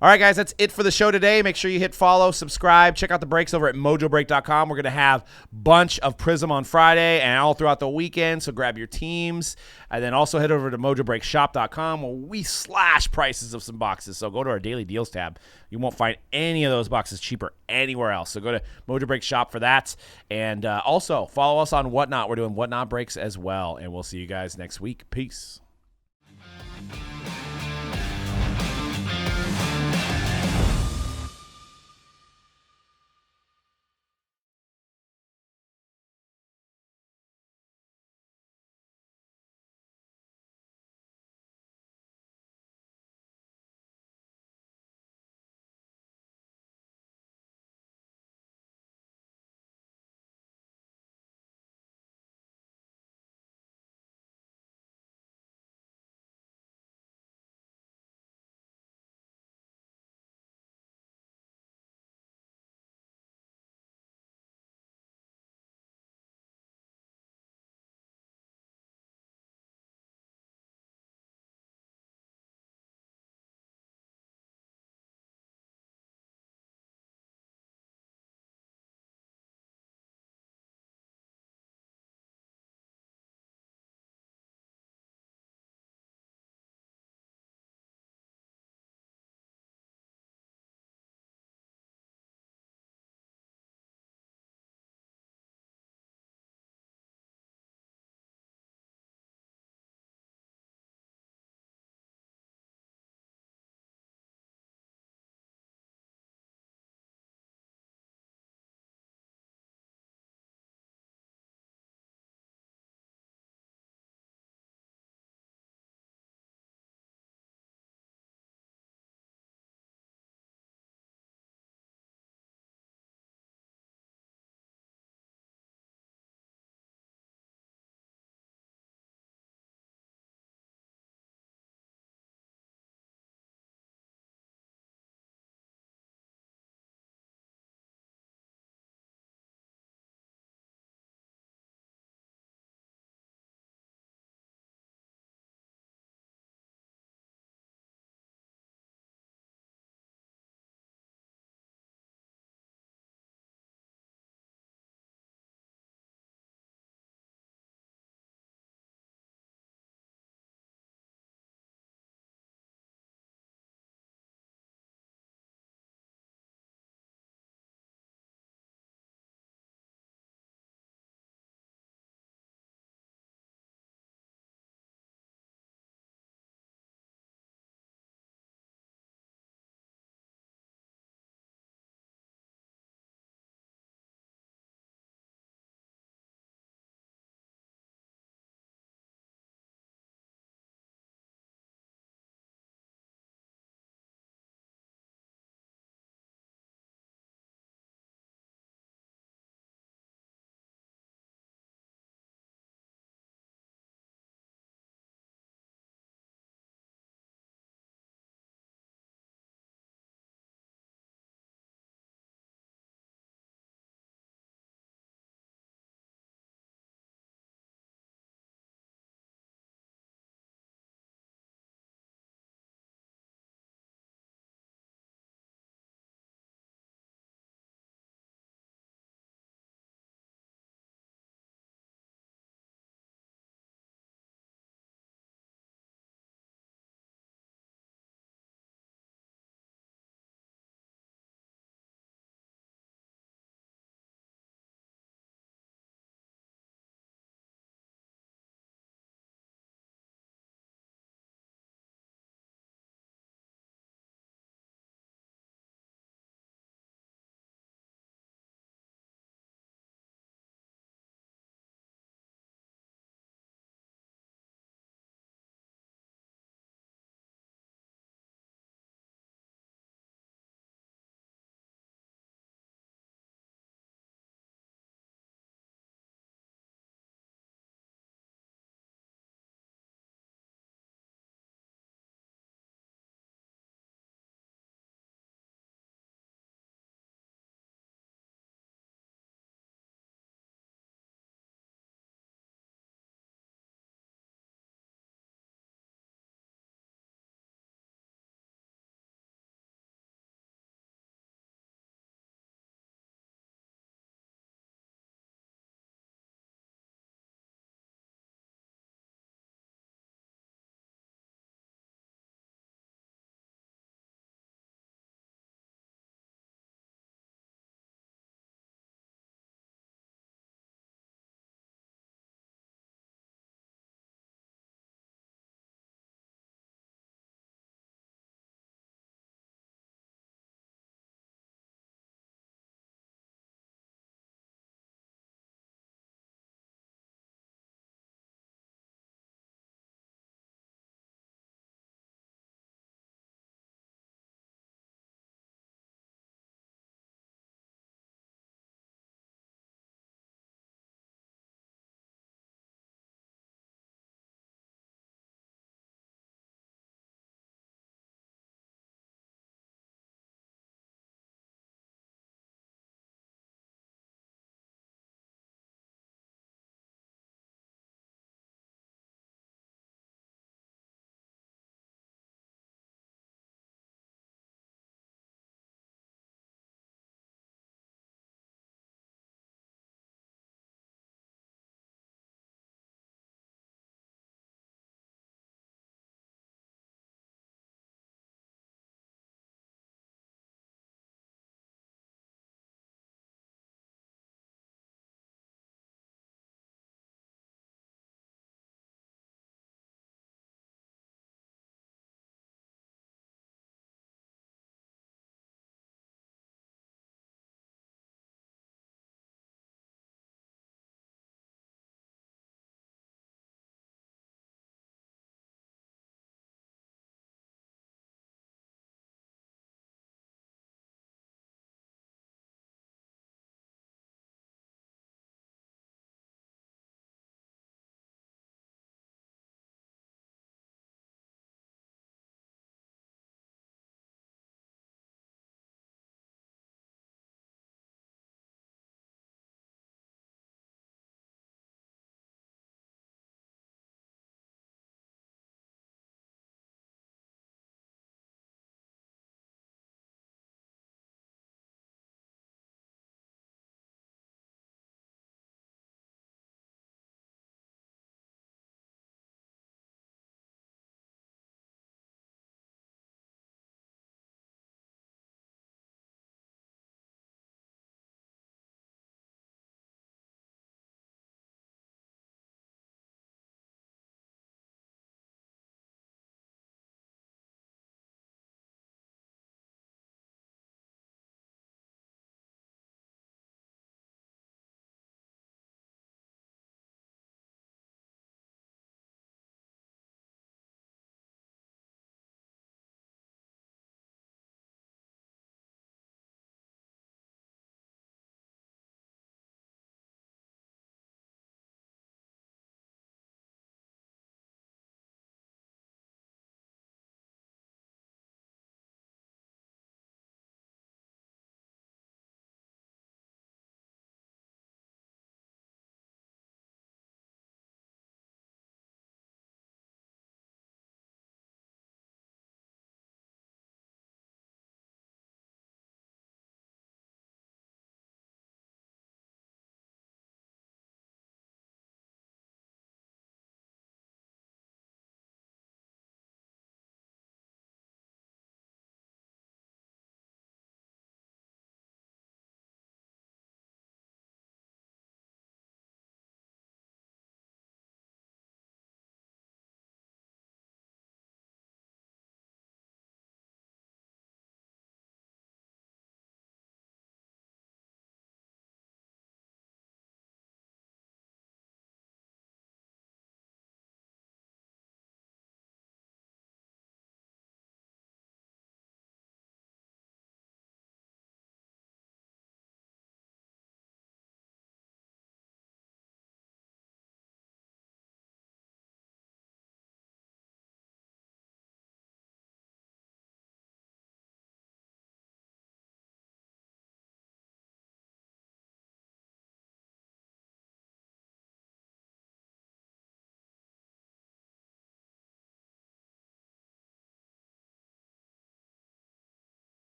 all right, guys, that's it for the show today. Make sure you hit follow, subscribe, check out the breaks over at mojobreak.com. We're going to have a bunch of Prism on Friday and all throughout the weekend, so grab your teams. And then also head over to mojobreakshop.com where we slash prices of some boxes. So go to our daily deals tab. You won't find any of those boxes cheaper anywhere else. So go to Mojobreak Shop for that. And also follow us on Whatnot. We're doing Whatnot breaks as well. And we'll see you guys next week. Peace.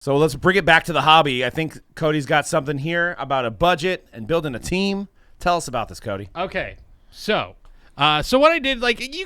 So let's bring it back to the hobby. I think Cody's got something here about a budget and building a team. Tell us about this, Cody. Okay, so what I did, like, you